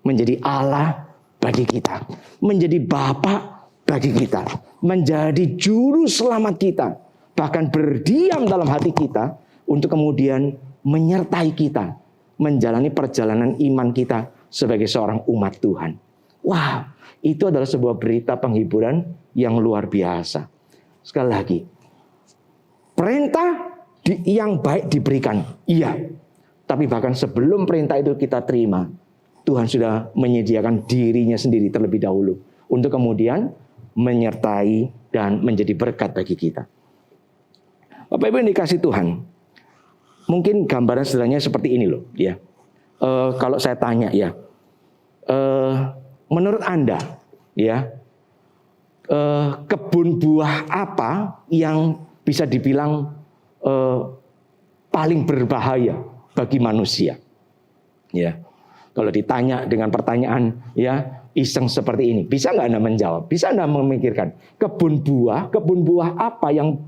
[SPEAKER 3] menjadi Allah bagi kita. Menjadi Bapa bagi kita. Menjadi juru selamat kita. Bahkan berdiam dalam hati kita untuk kemudian menyertai kita menjalani perjalanan iman kita sebagai seorang umat Tuhan. Wah, itu adalah sebuah berita penghiburan yang luar biasa. Sekali lagi, perintah yang baik diberikan, iya. Tapi bahkan sebelum perintah itu kita terima, Tuhan sudah menyediakan dirinya sendiri terlebih dahulu untuk kemudian menyertai dan menjadi berkat bagi kita. Bapak Ibu yang dikasih Tuhan, mungkin gambaran sederhananya seperti ini loh, ya. Kalau saya tanya ya, menurut Anda, ya, kebun buah apa yang bisa dibilang paling berbahaya bagi manusia? Ya, kalau ditanya dengan pertanyaan ya iseng seperti ini, bisa nggak Anda menjawab? Bisa Anda memikirkan kebun buah apa yang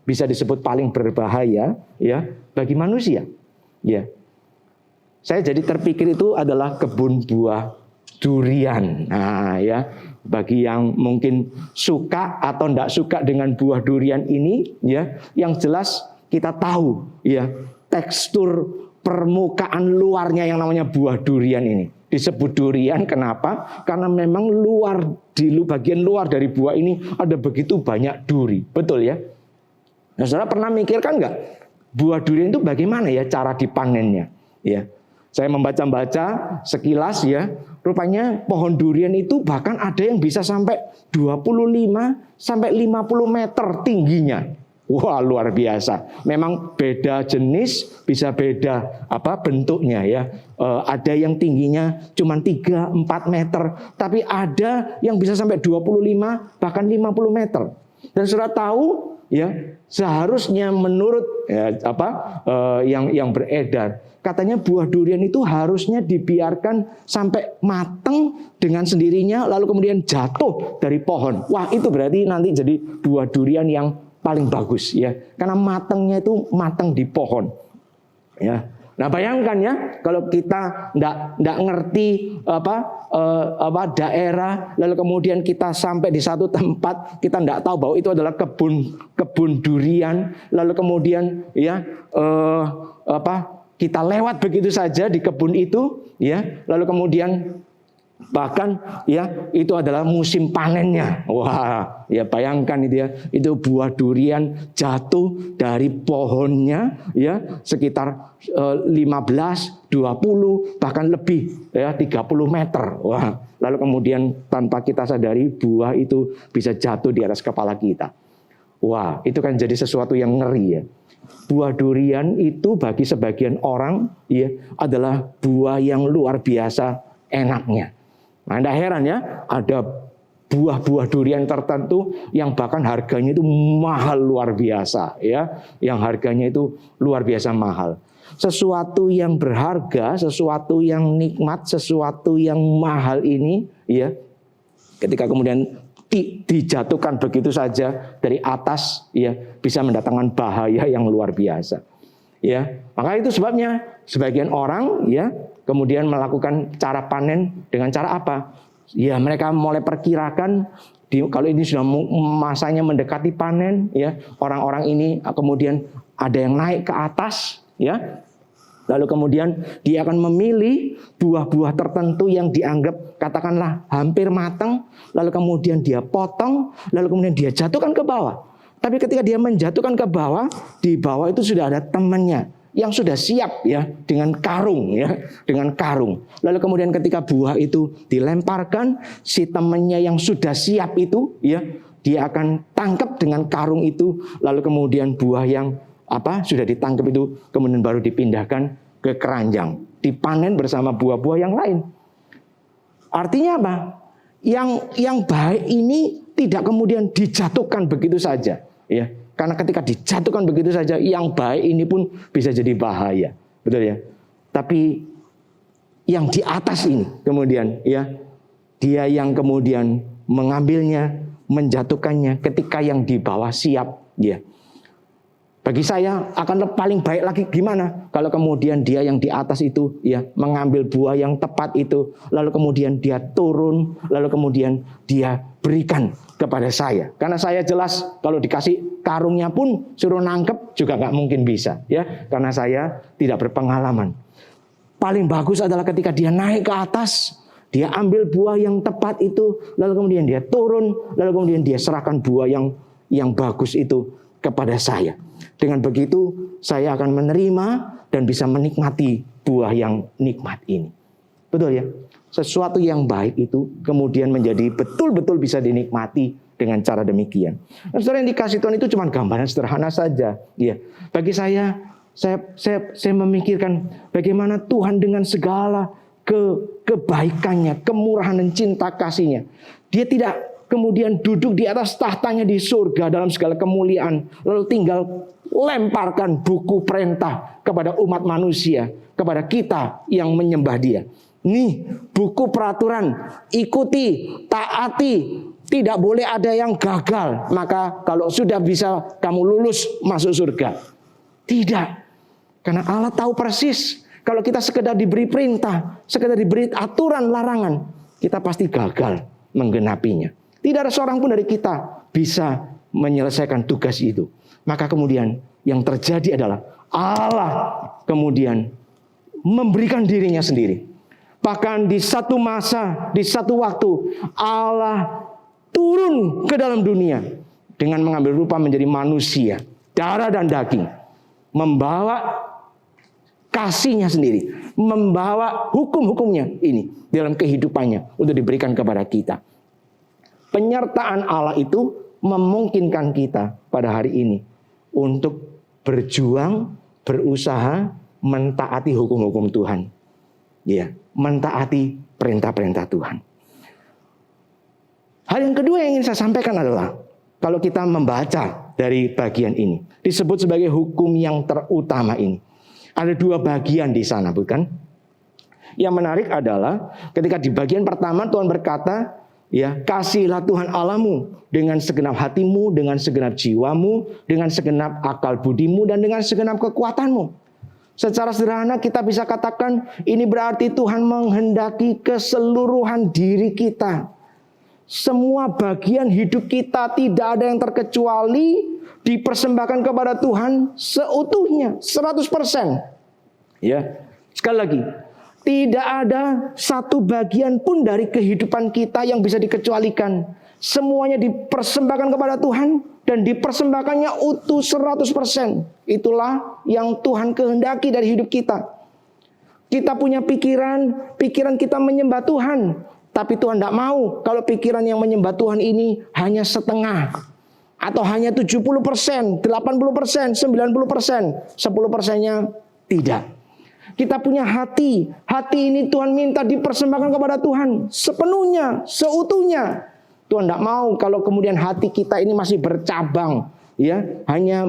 [SPEAKER 3] bisa disebut paling berbahaya ya bagi manusia? Ya, saya jadi terpikir itu adalah kebun buah durian. Nah ya, bagi yang mungkin suka atau tidak suka dengan buah durian ini ya, yang jelas kita tahu ya tekstur permukaan luarnya yang namanya buah durian ini. Disebut durian kenapa? Karena memang bagian luar dari buah ini ada begitu banyak duri. Betul ya? Nah, saudara pernah mikirkan nggak buah durian itu bagaimana ya cara dipanennya? Ya, saya membaca-baca sekilas ya, rupanya pohon durian itu bahkan ada yang bisa sampai 25 sampai 50 meter tingginya. Wah, luar biasa. Memang beda jenis, bisa beda bentuknya ya. Ada yang tingginya cuma 3-4 meter, tapi ada yang bisa sampai 25 bahkan 50 meter. Dan sudah tahu ya, seharusnya menurut yang beredar, katanya buah durian itu harusnya dibiarkan sampai matang dengan sendirinya lalu kemudian jatuh dari pohon. Wah, itu berarti nanti jadi buah durian yang paling bagus ya, karena matangnya itu matang di pohon ya. Nah bayangkan ya, kalau kita ndak ngerti daerah, lalu kemudian kita sampai di satu tempat, kita ndak tahu bahwa itu adalah kebun durian, lalu kemudian ya kita lewat begitu saja di kebun itu ya, lalu kemudian bahkan ya itu adalah musim panennya. Wah, ya bayangkan itu ya, itu buah durian jatuh dari pohonnya ya sekitar 15, 20 bahkan lebih ya 30 meter. Wah, lalu kemudian tanpa kita sadari buah itu bisa jatuh di atas kepala kita. Wah, itu kan jadi sesuatu yang ngeri ya. Buah durian itu bagi sebagian orang ya adalah buah yang luar biasa enaknya. Nah, tidak heran ya, ada buah-buah durian tertentu yang bahkan harganya itu mahal luar biasa ya, yang harganya itu luar biasa mahal. Sesuatu yang berharga, sesuatu yang nikmat, sesuatu yang mahal ini ya, ketika kemudian dijatuhkan begitu saja dari atas ya, bisa mendatangkan bahaya yang luar biasa. Ya, maka itu sebabnya sebagian orang ya kemudian melakukan cara panen dengan cara apa? Ya, mereka mulai perkirakan kalau ini sudah masanya mendekati panen ya, orang-orang ini kemudian ada yang naik ke atas ya. Lalu kemudian dia akan memilih buah-buah tertentu yang dianggap katakanlah hampir matang, lalu kemudian dia potong, lalu kemudian dia jatuhkan ke bawah. Tapi ketika dia menjatuhkan ke bawah, di bawah itu sudah ada temannya yang sudah siap ya dengan karung ya, dengan karung. Lalu kemudian ketika buah itu dilemparkan, si temannya yang sudah siap itu ya, dia akan tangkap dengan karung itu, lalu kemudian buah yang sudah ditangkap itu kemudian baru dipindahkan ke keranjang, dipanen bersama buah-buah yang lain. Artinya apa? Yang baik ini tidak kemudian dijatuhkan begitu saja. Ya, karena ketika dijatuhkan begitu saja, yang baik ini pun bisa jadi bahaya, betul ya. Tapi yang di atas ini kemudian ya, dia yang kemudian mengambilnya, menjatuhkannya ketika yang di bawah siap, ya. Bagi saya akan paling baik lagi gimana kalau kemudian dia yang di atas itu ya mengambil buah yang tepat itu, lalu kemudian dia turun, lalu kemudian dia berikan kepada saya. Karena saya jelas kalau dikasih karungnya pun suruh nangkep juga nggak mungkin bisa ya, karena saya tidak berpengalaman. Paling bagus adalah ketika dia naik ke atas, dia ambil buah yang tepat itu, lalu kemudian dia turun, lalu kemudian dia serahkan buah yang bagus itu kepada saya. Dengan begitu saya akan menerima dan bisa menikmati buah yang nikmat ini. Betul ya? Sesuatu yang baik itu kemudian menjadi betul-betul bisa dinikmati dengan cara demikian. Nah, saudara, yang dikasih Tuhan itu cuma gambaran sederhana saja. Ya, bagi saya memikirkan bagaimana Tuhan dengan segala kebaikannya, kemurahan dan cinta kasihnya. Dia tidak kemudian duduk di atas tahtanya di surga dalam segala kemuliaan, lalu tinggal lemparkan buku perintah kepada umat manusia, kepada kita yang menyembah Dia. Nih, buku peraturan, ikuti, taati, tidak boleh ada yang gagal. Maka kalau sudah bisa kamu lulus masuk surga. Tidak. Karena Allah tahu persis, kalau kita sekedar diberi perintah, sekedar diberi aturan, larangan, kita pasti gagal menggenapinya. Tidak ada seorang pun dari kita bisa menyelesaikan tugas itu. Maka kemudian yang terjadi adalah Allah kemudian memberikan dirinya sendiri. Bahkan di satu masa, di satu waktu, Allah turun ke dalam dunia dengan mengambil rupa menjadi manusia, darah dan daging, membawa kasihnya sendiri, membawa hukum-hukumnya ini dalam kehidupannya untuk diberikan kepada kita. Penyertaan Allah itu memungkinkan kita pada hari ini untuk berjuang, berusaha mentaati hukum-hukum Tuhan. Ya, mentaati perintah-perintah Tuhan. Hal yang kedua yang ingin saya sampaikan adalah kalau kita membaca dari bagian ini, disebut sebagai hukum yang terutama ini. Ada dua bagian di sana, bukan? Yang menarik adalah ketika di bagian pertama Tuhan berkata, ya, kasihilah Tuhan Allahmu dengan segenap hatimu, dengan segenap jiwamu, dengan segenap akal budimu, dan dengan segenap kekuatanmu. Secara sederhana kita bisa katakan ini berarti Tuhan menghendaki keseluruhan diri kita. Semua bagian hidup kita tidak ada yang terkecuali dipersembahkan kepada Tuhan seutuhnya, 100%. Ya, sekali lagi, tidak ada satu bagian pun dari kehidupan kita yang bisa dikecualikan. Semuanya dipersembahkan kepada Tuhan dan dipersembahkannya utuh 100%. Itulah yang Tuhan kehendaki dari hidup kita. Kita punya pikiran kita menyembah Tuhan. Tapi Tuhan tidak mau kalau pikiran yang menyembah Tuhan ini hanya setengah. Atau hanya 70%, 80%, 90%, 10%-nya tidak. Kita punya hati ini Tuhan minta dipersembahkan kepada Tuhan sepenuhnya, seutuhnya. Tuhan tidak mau kalau kemudian hati kita ini masih bercabang, ya, hanya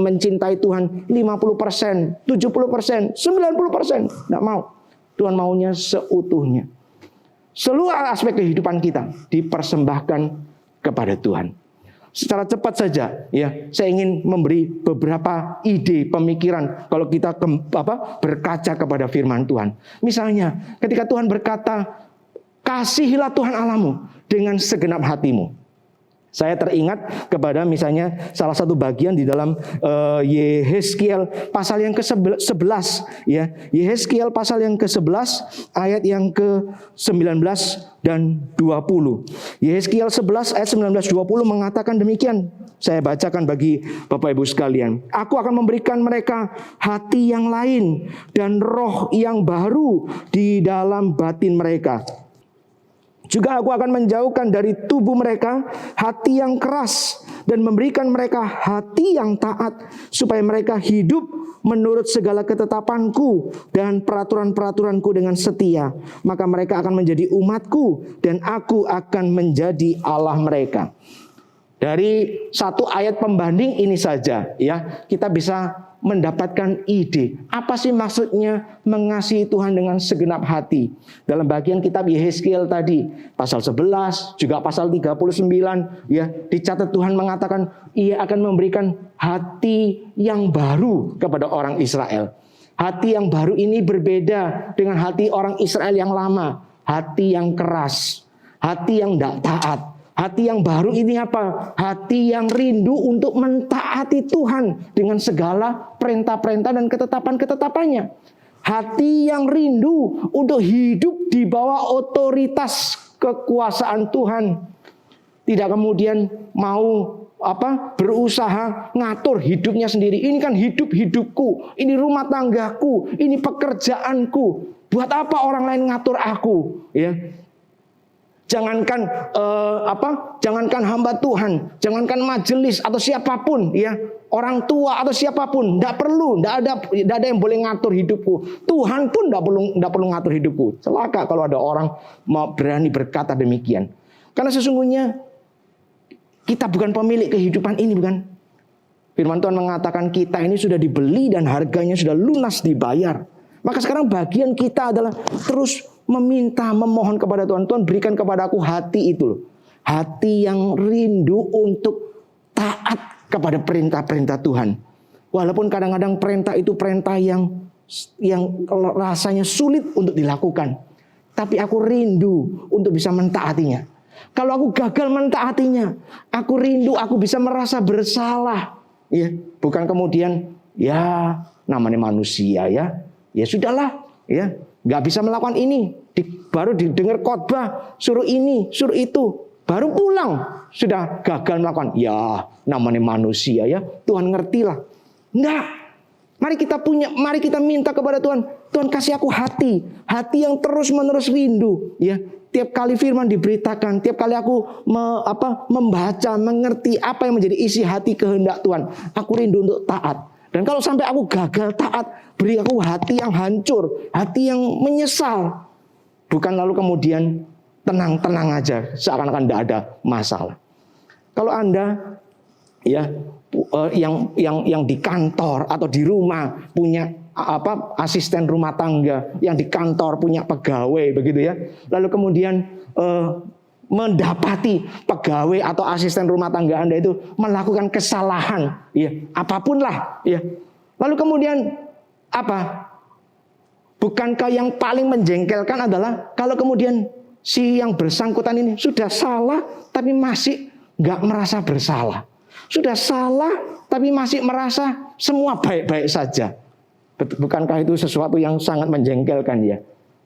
[SPEAKER 3] mencintai Tuhan 50%, 70%, 90%, tidak mau. Tuhan maunya seutuhnya. Seluruh aspek kehidupan kita dipersembahkan kepada Tuhan. Secara cepat saja, ya, saya ingin memberi beberapa ide pemikiran kalau kita berkaca kepada firman Tuhan. Misalnya, ketika Tuhan berkata, kasihilah Tuhan Allahmu dengan segenap hatimu. Saya teringat kepada misalnya salah satu bagian di dalam Yehezkiel pasal yang ke-11, ya. Yehezkiel pasal yang ke-11 ayat yang ke-19 dan 20. Yehezkiel 11 ayat 19-20 mengatakan demikian. Saya bacakan bagi Bapak Ibu sekalian. Aku akan memberikan mereka hati yang lain dan roh yang baru di dalam batin mereka. Juga aku akan menjauhkan dari tubuh mereka hati yang keras dan memberikan mereka hati yang taat supaya mereka hidup menurut segala ketetapanku dan peraturan-peraturanku dengan setia. Maka mereka akan menjadi umatku dan aku akan menjadi Allah mereka. Dari satu ayat pembanding ini saja, ya, kita bisa mendapatkan ide. Apa sih maksudnya mengasihi Tuhan dengan segenap hati? Dalam bagian kitab Yehezkiel tadi, pasal 11, juga pasal 39, ya, dicatat Tuhan mengatakan Ia akan memberikan hati yang baru kepada orang Israel. Hati yang baru ini berbeda dengan hati orang Israel yang lama. Hati yang keras, hati yang tidak taat. Hati yang baru ini apa? Hati yang rindu untuk mentaati Tuhan dengan segala perintah-perintah dan ketetapan-ketetapannya. Hati yang rindu untuk hidup di bawah otoritas kekuasaan Tuhan. Tidak kemudian mau berusaha ngatur hidupnya sendiri. Ini kan hidupku, ini rumah tanggaku, ini pekerjaanku. Buat apa orang lain ngatur aku? Ya, jangankan jangankan hamba Tuhan, jangankan majelis atau siapapun, ya, orang tua atau siapapun, tidak ada yang boleh ngatur hidupku. Tuhan pun tidak perlu ngatur hidupku. Celaka kalau ada orang mau berani berkata demikian. Karena sesungguhnya kita bukan pemilik kehidupan ini, bukan. Firman Tuhan mengatakan kita ini sudah dibeli dan harganya sudah lunas dibayar. Maka sekarang bagian kita adalah terus meminta, memohon kepada Tuhan. Tuhan, berikan kepada aku hati itu loh. Hati yang rindu untuk taat kepada perintah-perintah Tuhan. Walaupun kadang-kadang perintah itu perintah yang rasanya sulit untuk dilakukan. Tapi aku rindu untuk bisa mentaatinya. Kalau aku gagal mentaatinya, aku rindu aku bisa merasa bersalah. Ya, bukan kemudian ya namanya manusia ya. Ya sudahlah, ya, nggak bisa melakukan ini. Baru didengar khotbah, suruh ini, suruh itu. Baru pulang sudah gagal melakukan. Ya, namanya manusia ya. Tuhan ngertilah. Enggak. Mari kita minta kepada Tuhan. Tuhan, kasih aku hati yang terus-menerus rindu, ya. Tiap kali firman diberitakan, tiap kali aku membaca, mengerti apa yang menjadi isi hati kehendak Tuhan, aku rindu untuk taat. Dan kalau sampai aku gagal taat, beri aku hati yang hancur, hati yang menyesal. Bukan lalu kemudian tenang-tenang aja, seakan-akan tidak ada masalah. Kalau Anda ya yang di kantor atau di rumah punya asisten rumah tangga, yang di kantor punya pegawai begitu ya, lalu kemudian mendapati pegawai atau asisten rumah tangga Anda itu melakukan kesalahan, ya apapun lah, ya, lalu kemudian bukankah yang paling menjengkelkan adalah kalau kemudian si yang bersangkutan ini sudah salah tapi masih nggak merasa bersalah, sudah salah tapi masih merasa semua baik-baik saja. Bukankah itu sesuatu yang sangat menjengkelkan ya?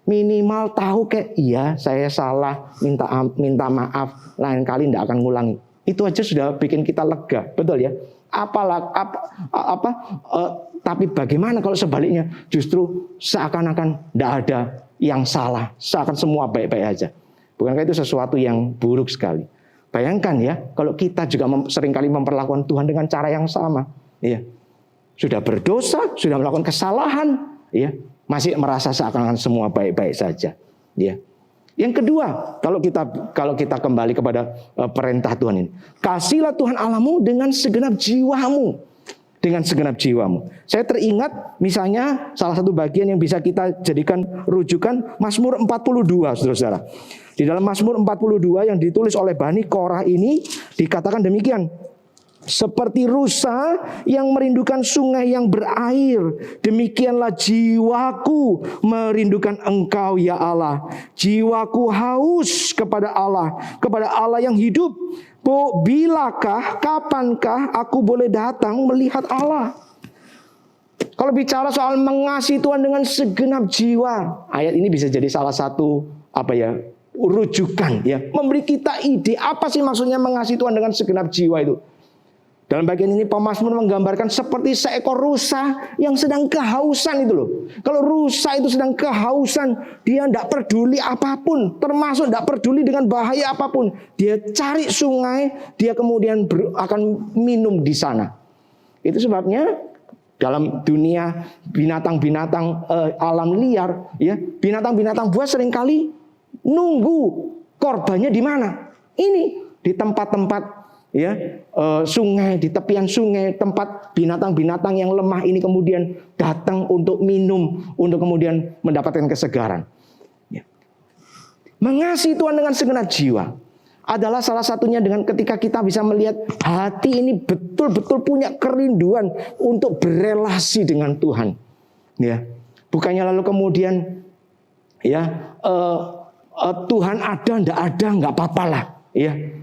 [SPEAKER 3] Minimal tahu kayak iya saya salah, minta maaf, lain kali tidak akan ngulangi. Itu aja sudah bikin kita lega, betul ya? Tapi bagaimana kalau sebaliknya justru seakan-akan tidak ada yang salah, seakan semua baik-baik aja. Bukankah itu sesuatu yang buruk sekali? Bayangkan ya, kalau kita juga seringkali memperlakukan Tuhan dengan cara yang sama, ya. Sudah berdosa, sudah melakukan kesalahan, ya, masih merasa seakan-akan semua baik-baik saja, ya. Yang kedua, kalau kita kembali kepada perintah Tuhan ini, kasihlah Tuhan Allahmu dengan segenap jiwamu, dengan segenap jiwamu. Saya teringat misalnya salah satu bagian yang bisa kita jadikan rujukan Mazmur 42, saudara-saudara. Di dalam Mazmur 42 yang ditulis oleh Bani Korah ini dikatakan demikian. Seperti rusa yang merindukan sungai yang berair, demikianlah jiwaku merindukan Engkau ya Allah. Jiwaku haus kepada Allah yang hidup. Bilakah, kapankah aku boleh datang melihat Allah? Kalau bicara soal mengasihi Tuhan dengan segenap jiwa, ayat ini bisa jadi salah satu rujukan ya, memberi kita ide apa sih maksudnya mengasihi Tuhan dengan segenap jiwa itu. Dalam bagian ini pemazmur menggambarkan seperti seekor rusa yang sedang kehausan itu loh. Kalau rusa itu sedang kehausan, dia tidak peduli apapun, termasuk tidak peduli dengan bahaya apapun. Dia cari sungai, dia kemudian akan minum di sana. Itu sebabnya dalam dunia binatang-binatang alam liar, ya, binatang-binatang buas seringkali nunggu korbannya di mana? Ini di tempat-tempat ya, sungai, di tepian sungai, tempat binatang-binatang yang lemah ini kemudian datang untuk minum, untuk kemudian mendapatkan kesegaran. Ya. Mengasihi Tuhan dengan segenap jiwa adalah salah satunya dengan ketika kita bisa melihat hati ini betul-betul punya kerinduan untuk berelasi dengan Tuhan. Ya, bukannya lalu kemudian ya Tuhan ada, ndak ada, nggak apa-apalah. Ya.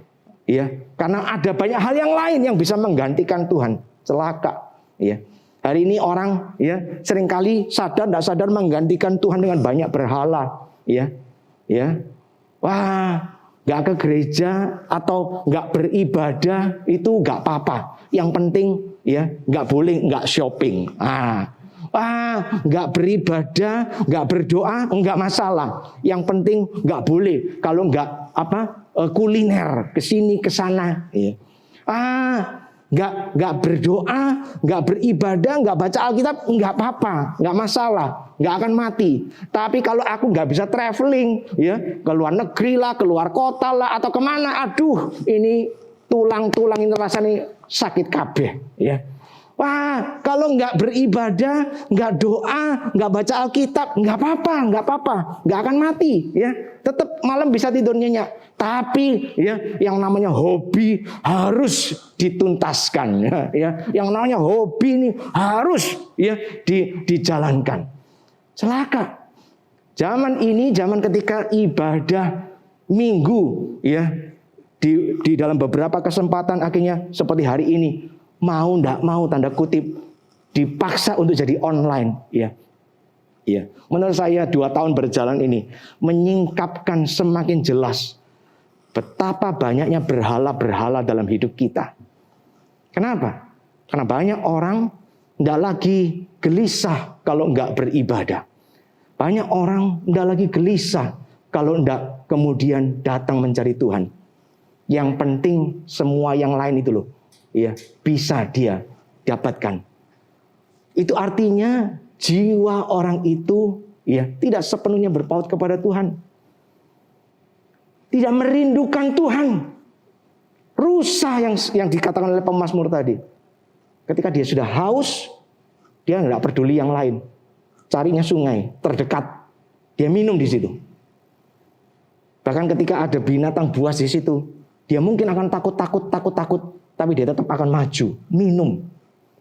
[SPEAKER 3] Ya, karena ada banyak hal yang lain yang bisa menggantikan Tuhan. Celaka. Ya. Hari ini orang ya seringkali sadar tidak sadar menggantikan Tuhan dengan banyak berhala. Ya, ya. Wah, nggak ke gereja atau nggak beribadah itu nggak apa-apa. Yang penting ya nggak boleh nggak shopping. Nggak beribadah, nggak berdoa, nggak masalah. Yang penting nggak boleh kalau nggak kuliner kesini kesana. Ya. Nggak berdoa, nggak beribadah, nggak baca Alkitab, nggak apa-apa, nggak masalah, nggak akan mati. Tapi kalau aku nggak bisa traveling, ya ke luar negeri lah, keluar kota lah, atau kemana, aduh, ini tulang-tulang ini rasanya sakit kabeh, ya. Kalau nggak beribadah, nggak doa, nggak baca Alkitab, nggak apa-apa, nggak akan mati, ya. Tetap malam bisa tidur nyenyak. Tapi ya yang namanya hobi harus dituntaskan, ya. Yang namanya hobi ini harus ya dijalankan. Celaka. Zaman ini zaman ketika ibadah minggu, ya di dalam beberapa kesempatan akhirnya seperti hari ini mau ndak mau tanda kutip dipaksa untuk jadi online, ya. Ya, menurut saya 2 tahun berjalan ini menyingkapkan semakin jelas betapa banyaknya berhala-berhala dalam hidup kita. Kenapa? Karena banyak orang nggak lagi gelisah kalau nggak beribadah. Banyak orang nggak lagi gelisah kalau nggak kemudian datang mencari Tuhan. Yang penting semua yang lain itu loh, ya bisa dia dapatkan. Itu artinya jiwa orang itu ya tidak sepenuhnya berpaut kepada Tuhan. Tidak merindukan Tuhan. Rusa yang dikatakan oleh pemazmur tadi. Ketika dia sudah haus, dia nggak peduli yang lain. Carinya sungai terdekat, dia minum di situ. Bahkan ketika ada binatang buas di situ, dia mungkin akan takut, tapi dia tetap akan maju, minum.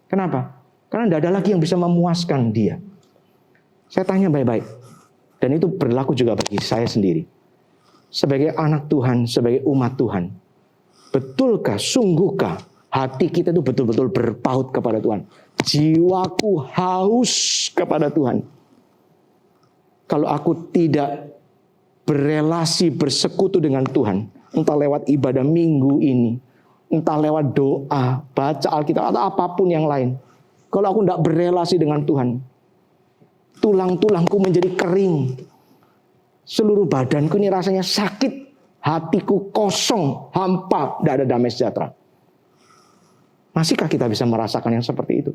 [SPEAKER 3] Kenapa? Karena tidak ada lagi yang bisa memuaskan dia. Saya tanya baik-baik. Dan itu berlaku juga bagi saya sendiri. Sebagai anak Tuhan, sebagai umat Tuhan. Betulkah, sungguhkah hati kita itu betul-betul berpaut kepada Tuhan? Jiwaku haus kepada Tuhan. Kalau aku tidak berelasi, bersekutu dengan Tuhan, entah lewat ibadah minggu ini, entah lewat doa, baca Alkitab, atau apapun yang lain. Kalau aku tidak berelasi dengan Tuhan, tulang-tulangku menjadi kering. Seluruh badanku ini rasanya sakit. Hatiku kosong, hampa, tidak ada damai sejahtera. Masihkah kita bisa merasakan yang seperti itu?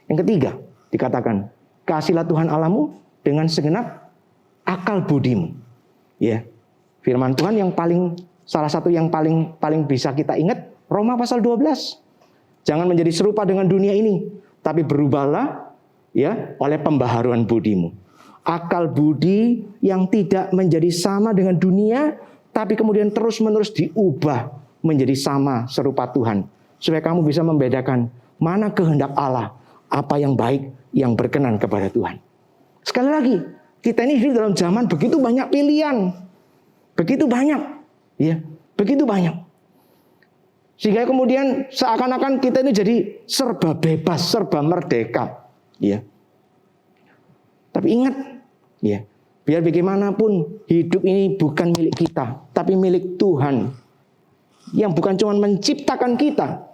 [SPEAKER 3] Yang ketiga, dikatakan, kasihilah Tuhan Allahmu dengan segenap akal budimu. Ya, firman Tuhan yang salah satu yang paling bisa kita ingat, Roma pasal 12. Jangan menjadi serupa dengan dunia ini, tapi berubahlah ya oleh pembaharuan budimu. Akal budi yang tidak menjadi sama dengan dunia, tapi kemudian terus-menerus diubah menjadi sama serupa Tuhan. Supaya kamu bisa membedakan mana kehendak Allah, apa yang baik, yang berkenan kepada Tuhan. Sekali lagi, kita ini hidup dalam zaman begitu banyak pilihan. Begitu banyak. Ya, begitu banyak. Sehingga kemudian seakan-akan kita ini jadi serba bebas, serba merdeka. Ya. Tapi ingat, ya, biar bagaimanapun hidup ini bukan milik kita, tapi milik Tuhan. Yang bukan cuma menciptakan kita,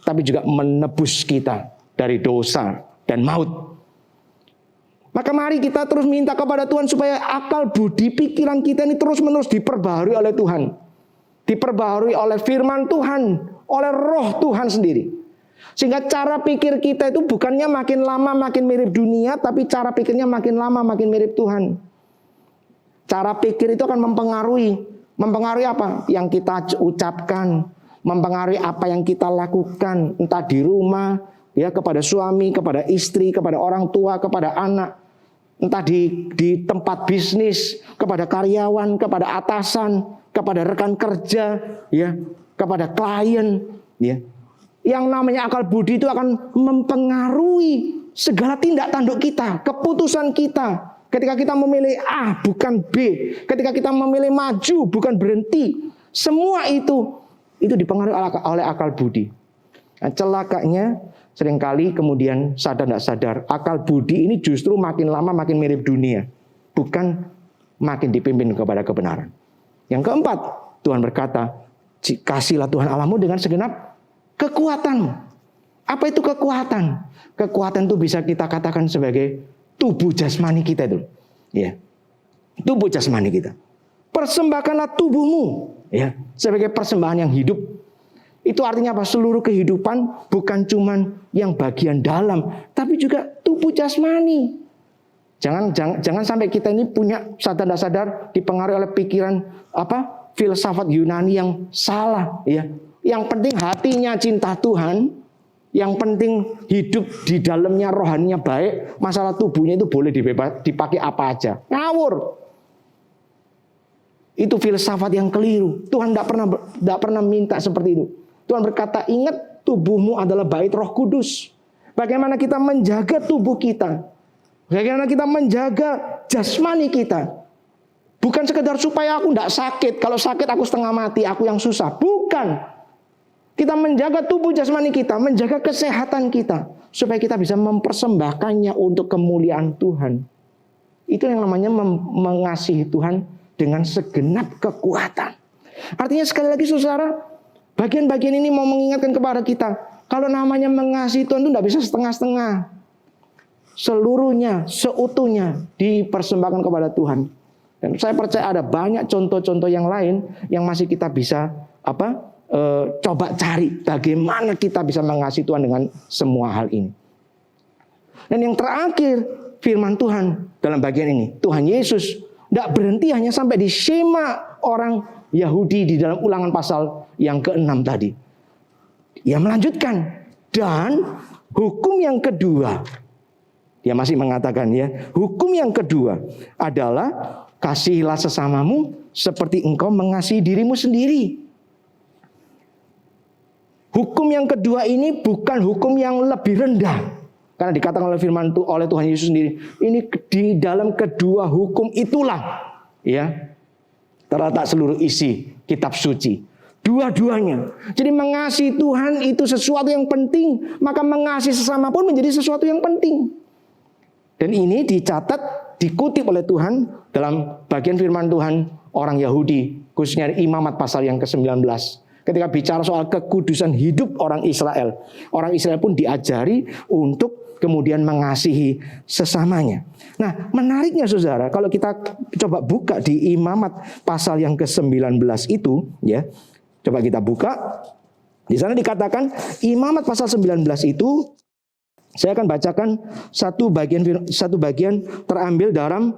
[SPEAKER 3] tapi juga menebus kita dari dosa dan maut. Maka mari kita terus minta kepada Tuhan supaya akal budi pikiran kita ini terus-menerus diperbaharui oleh Tuhan. Diperbaharui oleh firman Tuhan, oleh roh Tuhan sendiri. Sehingga cara pikir kita itu bukannya makin lama makin mirip dunia, tapi cara pikirnya makin lama makin mirip Tuhan. Cara pikir itu akan mempengaruhi apa? Yang kita ucapkan, mempengaruhi apa yang kita lakukan, entah di rumah, ya kepada suami, kepada istri, kepada orang tua, kepada anak, entah di tempat bisnis, kepada karyawan, kepada atasan, kepada rekan kerja, ya, kepada klien, ya. Yang namanya akal budi itu akan mempengaruhi segala tindak tanduk kita, keputusan kita. Ketika kita memilih A bukan B, ketika kita memilih maju bukan berhenti. Semua itu dipengaruhi oleh akal budi. Nah, celakanya seringkali kemudian sadar tidak sadar, akal budi ini justru makin lama makin mirip dunia, bukan makin dipimpin kepada kebenaran. Yang keempat, Tuhan berkata, kasihlah Tuhan Allahmu dengan segenap kekuatanmu. Apa itu kekuatan? Kekuatan itu bisa kita katakan sebagai tubuh jasmani kita itu. Ya. Tubuh jasmani kita. Persembahkanlah tubuhmu, ya, sebagai persembahan yang hidup. Itu artinya apa? Seluruh kehidupan, bukan cuman yang bagian dalam, tapi juga tubuh jasmani. Jangan sampai kita ini punya sadar tidak sadar dipengaruhi oleh pikiran filsafat Yunani yang salah, ya. Yang penting hatinya cinta Tuhan, yang penting hidup di dalamnya rohaninya baik, masalah tubuhnya itu boleh dipakai apa aja. Ngawur. Itu filsafat yang keliru. Tuhan tidak pernah minta seperti itu. Tuhan berkata, ingat tubuhmu adalah bait Roh Kudus. Bagaimana kita menjaga tubuh kita? Bagaimana kita menjaga jasmani kita? Bukan sekedar supaya aku tidak sakit. Kalau sakit aku setengah mati, aku yang susah. Bukan. Kita menjaga tubuh jasmani kita, menjaga kesehatan kita, supaya kita bisa mempersembahkannya untuk kemuliaan Tuhan. Itu yang namanya mengasihi Tuhan dengan segenap kekuatan. Artinya sekali lagi saudara, bagian-bagian ini mau mengingatkan kepada kita, kalau namanya mengasihi Tuhan itu tidak bisa setengah-setengah. Seluruhnya, seutuhnya dipersembahkan kepada Tuhan. Dan saya percaya ada banyak contoh-contoh yang lain yang masih kita bisa coba cari bagaimana kita bisa mengasihi Tuhan dengan semua hal ini. Dan yang terakhir, firman Tuhan dalam bagian ini, Tuhan Yesus tidak berhenti hanya sampai di skema orang Yahudi di dalam Ulangan pasal yang ke-6 tadi. Ia melanjutkan, dan hukum yang kedua, dia masih mengatakan ya, hukum yang kedua adalah kasihilah sesamamu seperti engkau mengasihi dirimu sendiri. Hukum yang kedua ini bukan hukum yang lebih rendah. Karena dikatakan oleh firman oleh Tuhan Yesus sendiri, ini di dalam kedua hukum itulah ya terletak seluruh isi kitab suci. Dua-duanya. Jadi mengasihi Tuhan itu sesuatu yang penting, maka mengasihi sesama pun menjadi sesuatu yang penting. Dan ini dicatat, dikutip oleh Tuhan dalam bagian firman Tuhan orang Yahudi, khususnya Imamat pasal yang ke-19. Ketika bicara soal kekudusan hidup orang Israel. Orang Israel pun diajari untuk kemudian mengasihi sesamanya. Nah, menariknya saudara, kalau kita coba buka di Imamat pasal yang ke-19 itu, ya. Coba kita buka. Di sana dikatakan Imamat pasal 19 itu, saya akan bacakan satu bagian terambil dalam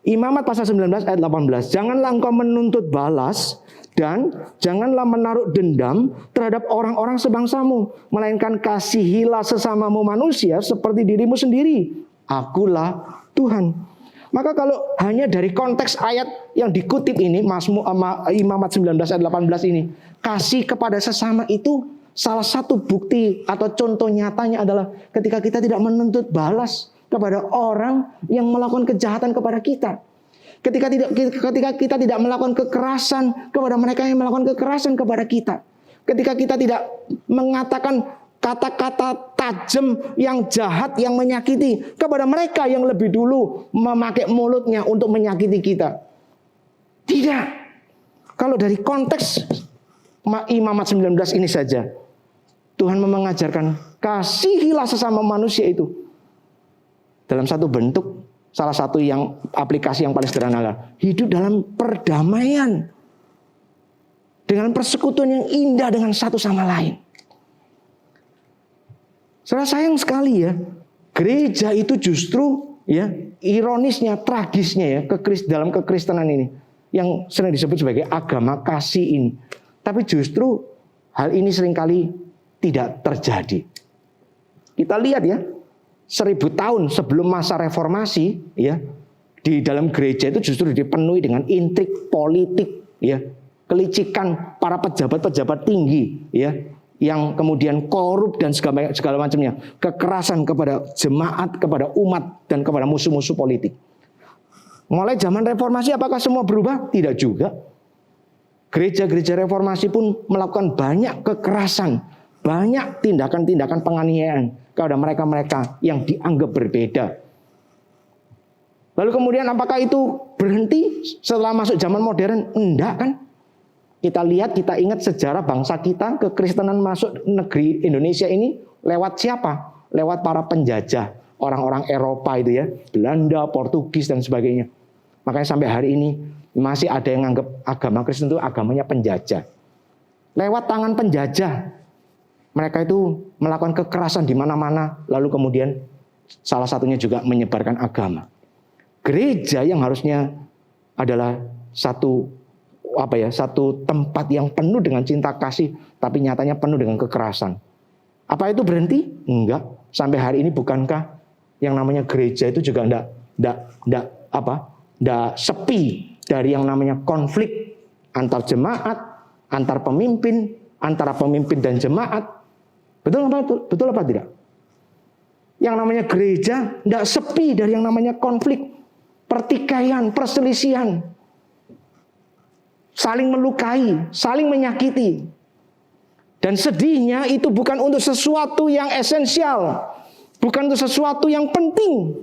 [SPEAKER 3] Imamat pasal 19 ayat 18. Janganlah engkau menuntut balas dan janganlah menaruh dendam terhadap orang-orang sebangsamu, melainkan kasihilah sesamamu manusia seperti dirimu sendiri. Akulah Tuhan. Maka kalau hanya dari konteks ayat yang dikutip ini, Imamat 19 ayat 18 ini, kasih kepada sesama itu salah satu bukti atau contoh nyatanya adalah ketika kita tidak menuntut balas kepada orang yang melakukan kejahatan kepada kita. Ketika kita tidak melakukan kekerasan kepada mereka yang melakukan kekerasan kepada kita. Ketika kita tidak mengatakan kata-kata tajam yang jahat, yang menyakiti kepada mereka yang lebih dulu memakai mulutnya untuk menyakiti kita. Tidak. Kalau dari konteks Imamat 19 ini saja, Tuhan mengajarkan kasihilah sesama manusia itu dalam satu bentuk. Salah satu yang aplikasi yang paling sederhana adalah hidup dalam perdamaian, dengan persekutuan yang indah dengan satu sama lain. Saudara, sayang sekali ya, gereja itu justru ya ironisnya, tragisnya ya dalam kekristenan ini yang sering disebut sebagai agama kasih ini. Tapi justru hal ini seringkali tidak terjadi. Kita lihat ya, 1000 tahun sebelum masa reformasi ya, di dalam gereja itu justru dipenuhi dengan intrik politik ya, kelicikan para pejabat-pejabat tinggi ya, yang kemudian korup dan segala macamnya, kekerasan kepada jemaat, kepada umat dan kepada musuh-musuh politik. Mulai zaman reformasi apakah semua berubah? Tidak juga. Gereja-gereja reformasi pun melakukan banyak kekerasan, banyak tindakan-tindakan penganiayaan kepada mereka-mereka yang dianggap berbeda. Lalu kemudian apakah itu berhenti setelah masuk zaman modern? Enggak kan? Kita lihat, kita ingat sejarah bangsa kita, kekristenan masuk negeri Indonesia ini lewat siapa? Lewat para penjajah, orang-orang Eropa itu ya, Belanda, Portugis dan sebagainya. Makanya sampai hari ini masih ada yang menganggap agama Kristen itu agamanya penjajah. Lewat tangan penjajah, mereka itu melakukan kekerasan di mana-mana, lalu kemudian salah satunya juga menyebarkan agama. Gereja yang harusnya adalah satu tempat yang penuh dengan cinta kasih, tapi nyatanya penuh dengan kekerasan. Apa itu berhenti? Enggak. Sampai hari ini bukankah yang namanya gereja itu juga enggak sepi dari yang namanya konflik antar jemaat, antar pemimpin, antara pemimpin dan jemaat. Betul apa tidak? Yang namanya gereja enggak sepi dari yang namanya konflik, pertikaian, perselisihan, saling melukai, saling menyakiti. Dan sedihnya itu bukan untuk sesuatu yang esensial, bukan untuk sesuatu yang penting,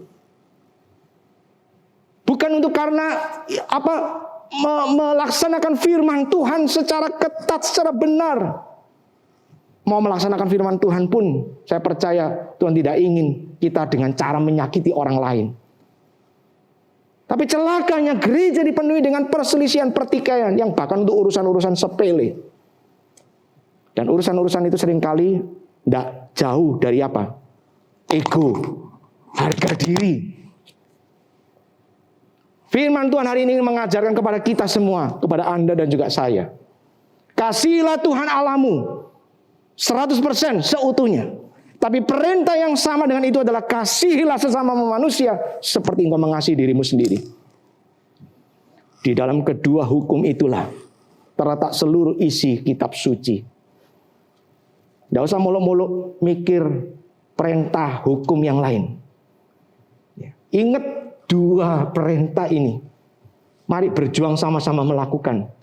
[SPEAKER 3] bukan untuk karena melaksanakan firman Tuhan secara ketat, secara benar. Mau melaksanakan firman Tuhan pun, saya percaya Tuhan tidak ingin kita dengan cara menyakiti orang lain. Tapi celakanya gereja dipenuhi dengan perselisihan, pertikaian yang bahkan untuk urusan-urusan sepele. Dan urusan-urusan itu seringkali tidak jauh dari apa? Ego, harga diri. Firman Tuhan hari ini mengajarkan kepada kita semua, kepada Anda dan juga saya. Kasihilah Tuhan Allahmu 100% seutuhnya. Tapi perintah yang sama dengan itu adalah kasihilah sesama manusia seperti engkau mengasihi dirimu sendiri. Di dalam kedua hukum itulah terletak seluruh isi kitab suci. Tidak usah muluk-muluk mikir perintah hukum yang lain. Ingat dua perintah ini. Mari berjuang sama-sama melakukan.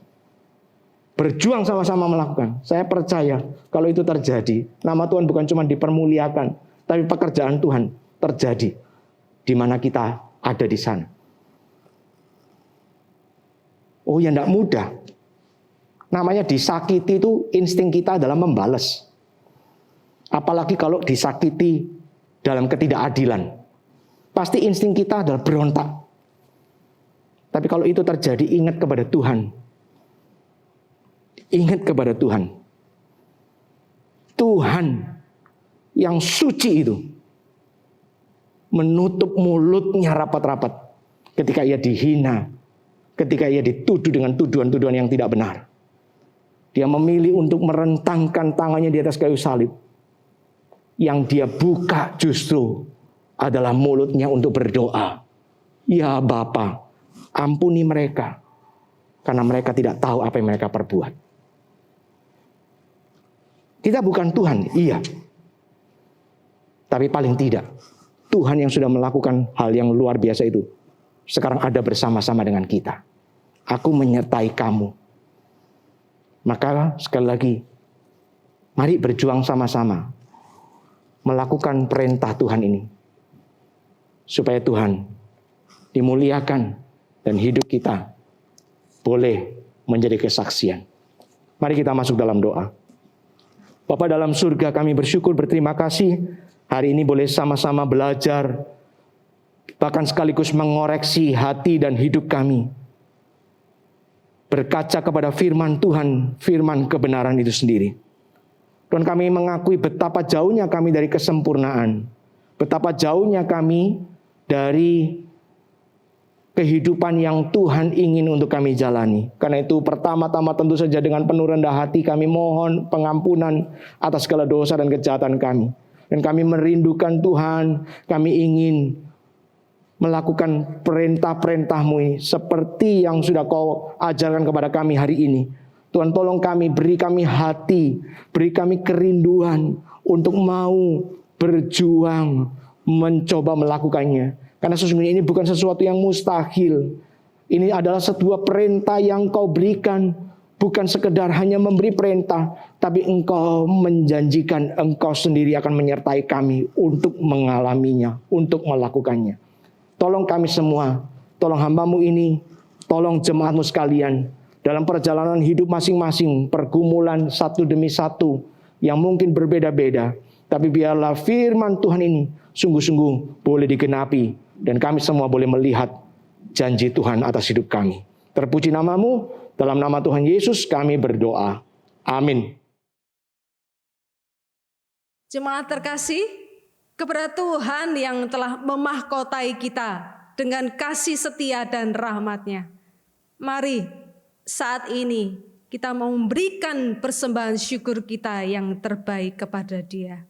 [SPEAKER 3] Berjuang sama-sama melakukan. Saya percaya kalau itu terjadi, nama Tuhan bukan cuma dipermuliakan, tapi pekerjaan Tuhan terjadi di mana kita ada di sana. Oh ya, tidak mudah. Namanya disakiti itu insting kita adalah membalas. Apalagi kalau disakiti dalam ketidakadilan. Pasti insting kita adalah berontak. Tapi kalau itu terjadi, ingat kepada Tuhan. Ingat kepada Tuhan. Tuhan yang suci itu menutup mulutnya rapat-rapat ketika ia dihina, ketika ia dituduh dengan tuduhan-tuduhan yang tidak benar. Dia memilih untuk merentangkan tangannya di atas kayu salib. Yang dia buka justru adalah mulutnya untuk berdoa. Ya Bapa, ampuni mereka, karena mereka tidak tahu apa yang mereka perbuat. Kita bukan Tuhan, iya. Tapi paling tidak, Tuhan yang sudah melakukan hal yang luar biasa itu, sekarang ada bersama-sama dengan kita. Aku menyertai kamu. Maka sekali lagi, mari berjuang sama-sama. Melakukan perintah Tuhan ini. Supaya Tuhan dimuliakan dan hidup kita boleh menjadi kesaksian. Mari kita masuk dalam doa. Bapa dalam surga, kami bersyukur, berterima kasih hari ini boleh sama-sama belajar, bahkan sekaligus mengoreksi hati dan hidup kami. Berkaca kepada firman Tuhan, firman kebenaran itu sendiri. Dan kami mengakui betapa jauhnya kami dari kesempurnaan. Betapa jauhnya kami dari kehidupan yang Tuhan ingin untuk kami jalani. Karena itu pertama-tama tentu saja dengan penuh rendah hati kami mohon pengampunan atas segala dosa dan kejahatan kami. Dan kami merindukan Tuhan, kami ingin melakukan perintah-perintah-Mu ini seperti yang sudah Kau ajarkan kepada kami hari ini. Tuhan tolong kami, beri kami hati, beri kami kerinduan untuk mau berjuang, mencoba melakukannya. Karena sesungguhnya ini bukan sesuatu yang mustahil. Ini adalah sebuah perintah yang Kau berikan. Bukan sekedar hanya memberi perintah, tapi Engkau menjanjikan Engkau sendiri akan menyertai kami untuk mengalaminya, untuk melakukannya. Tolong kami semua tolong hamba-Mu ini, tolong jemaat-Mu sekalian, dalam perjalanan hidup masing-masing, pergumulan satu demi satu, yang mungkin berbeda-beda. Tapi biarlah firman Tuhan ini sungguh-sungguh boleh digenapi, dan kami semua boleh melihat janji Tuhan atas hidup kami. Terpuji nama-Mu, dalam nama Tuhan Yesus kami berdoa. Amin.
[SPEAKER 1] Jemaat terkasih, kepada Tuhan yang telah memahkotai kita dengan kasih setia dan rahmat-Nya, mari saat ini kita mau memberikan persembahan syukur kita yang terbaik kepada Dia.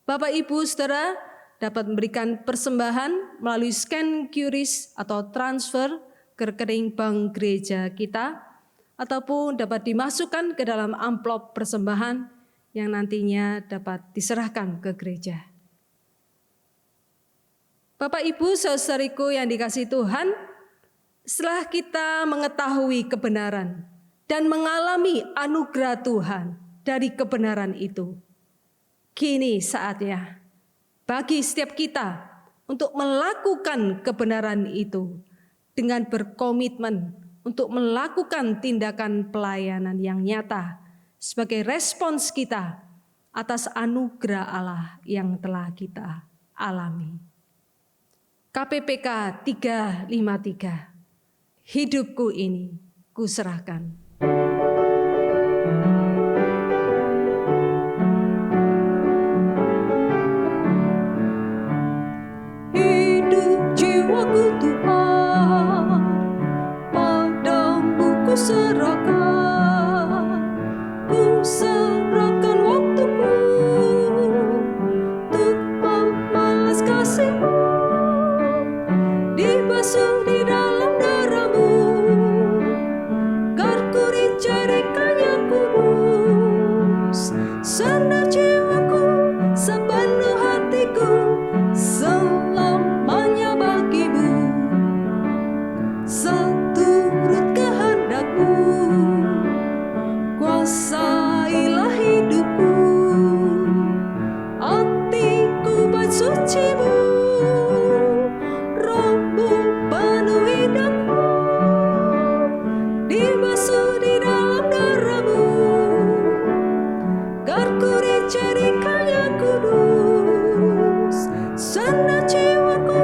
[SPEAKER 1] Bapak, Ibu, Saudara dapat memberikan persembahan melalui scan QRIS atau transfer ke rekening bank gereja kita, ataupun dapat dimasukkan ke dalam amplop persembahan yang nantinya dapat diserahkan ke gereja. Bapak, Ibu, saudariku yang dikasihi Tuhan, setelah kita mengetahui kebenaran dan mengalami anugerah Tuhan dari kebenaran itu, kini saatnya bagi setiap kita untuk melakukan kebenaran itu dengan berkomitmen untuk melakukan tindakan pelayanan yang nyata sebagai respons kita atas anugerah Allah yang telah kita alami. KPPK 353, hidupku ini kuserahkan. Hidup jiwaku Tuhan, padamu kuserahkan, kuserahkan waktuku untuk membalas kasih-Mu, dibasuh di dalam darah-Mu, agar ku dicarikan yang kudus. Senang jiwaku, sepenuh hatiku, selamanya bagi-Mu, seturut kehendak-Mu, kuasailah hidupku, hatiku bait suci-Mu, rohmu penuhi dan-Mu, dibasuh di dalam darah-Mu, agar ku dicarikan yang kudus. Senang jiwaku,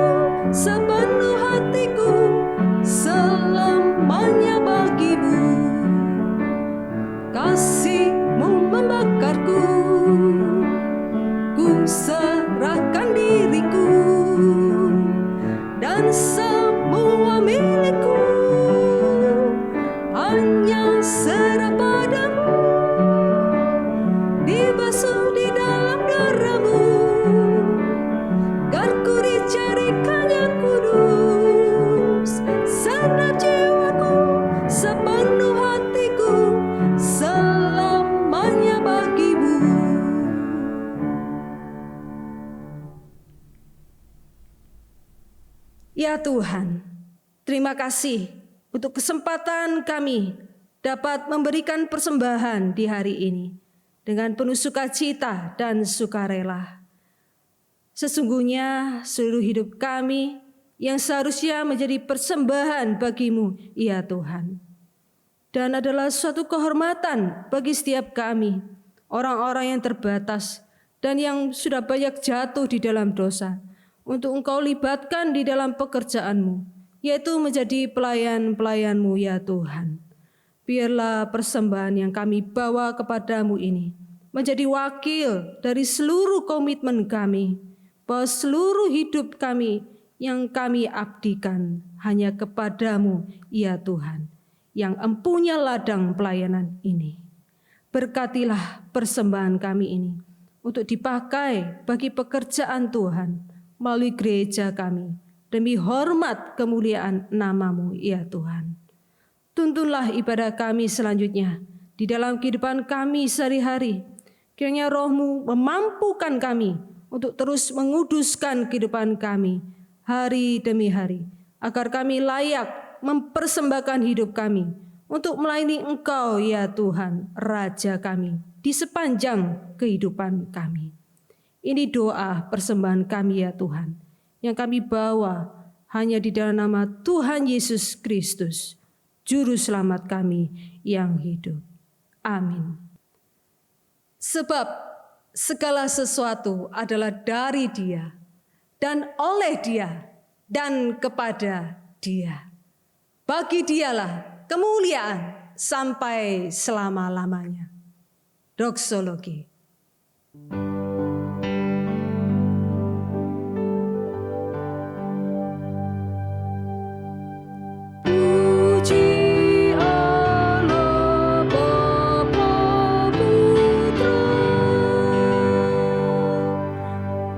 [SPEAKER 1] sepenuh hatiku, selamanya bagi-Mu, kasih-Mu membakarku, ku serahkan diriku, dan semua milikku hanya serah padamu, dibasuh di dalam darah-Mu, agar ku dicarikan yang kudus. Senang jiwaku, sepenuh hatiku, selamanya bagi-Mu. Ya Tuhan, terima kasih untuk kesempatan kami dapat memberikan persembahan di hari ini dengan penuh sukacita dan sukarela. Sesungguhnya seluruh hidup kami yang seharusnya menjadi persembahan bagi-Mu, ya Tuhan. Dan adalah suatu kehormatan bagi setiap kami, orang-orang yang terbatas dan yang sudah banyak jatuh di dalam dosa, untuk Engkau libatkan di dalam pekerjaan-Mu, yaitu menjadi pelayan-pelayan-Mu, ya Tuhan. Biarlah persembahan yang kami bawa kepadamu ini menjadi wakil dari seluruh komitmen kami, bahwa seluruh hidup kami yang kami abdikan hanya kepadamu, ya Tuhan, yang empunya ladang pelayanan ini. Berkatilah persembahan kami ini untuk dipakai bagi pekerjaan Tuhan melalui gereja kami, demi hormat kemuliaan nama-Mu, ya Tuhan. Tuntunlah ibadah kami selanjutnya di dalam kehidupan kami sehari-hari. Kiranya Roh-Mu memampukan kami untuk terus menguduskan kehidupan kami hari demi hari, agar kami layak mempersembahkan hidup kami untuk melayani Engkau, ya Tuhan, Raja kami, di sepanjang kehidupan kami. Ini doa persembahan kami, ya Tuhan, yang kami bawa hanya di dalam nama Tuhan Yesus Kristus, Juru Selamat kami yang hidup. Amin. Sebab segala sesuatu adalah dari Dia, dan oleh Dia, dan kepada Dia. Bagi Dialah kemuliaan sampai selama-lamanya. Doksologi. Puji Allah Bapa Putra,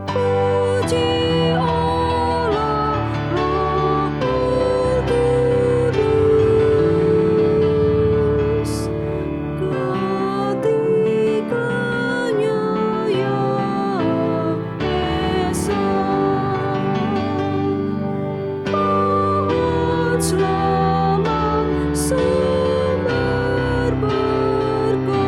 [SPEAKER 1] puji Allah Roh Kudus, ketikanya ya Esa, pohon selamat sumber berkah.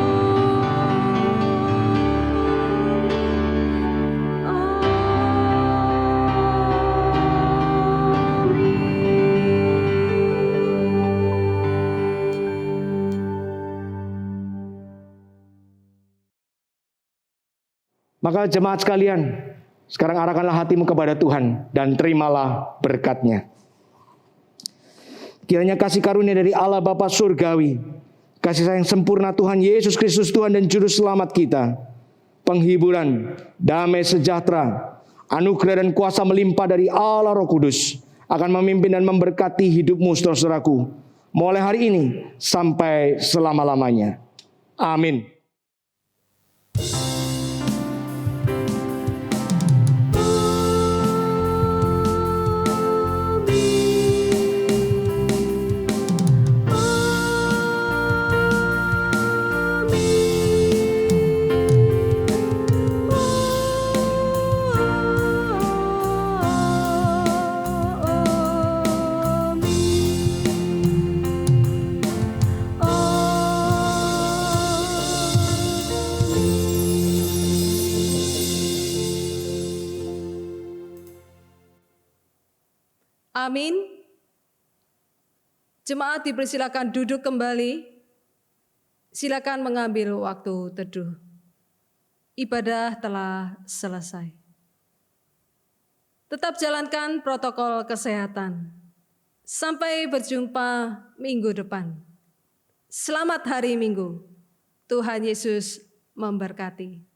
[SPEAKER 3] Maka jemaat sekalian, sekarang arahkanlah hatimu kepada Tuhan dan terimalah berkat-Nya. Kiranya kasih karunia dari Allah Bapa Surgawi, kasih sayang sempurna Tuhan Yesus Kristus Tuhan dan Juru Selamat kita, penghiburan, damai sejahtera, anugerah dan kuasa melimpah dari Allah Roh Kudus akan memimpin dan memberkati hidupmu saudara-saudaraku, mulai hari ini sampai selama-lamanya. Amin.
[SPEAKER 1] Amin. Jemaat dipersilakan duduk kembali. Silakan mengambil waktu teduh. Ibadah telah selesai. Tetap jalankan protokol kesehatan. Sampai berjumpa minggu depan. Selamat hari Minggu. Tuhan Yesus memberkati.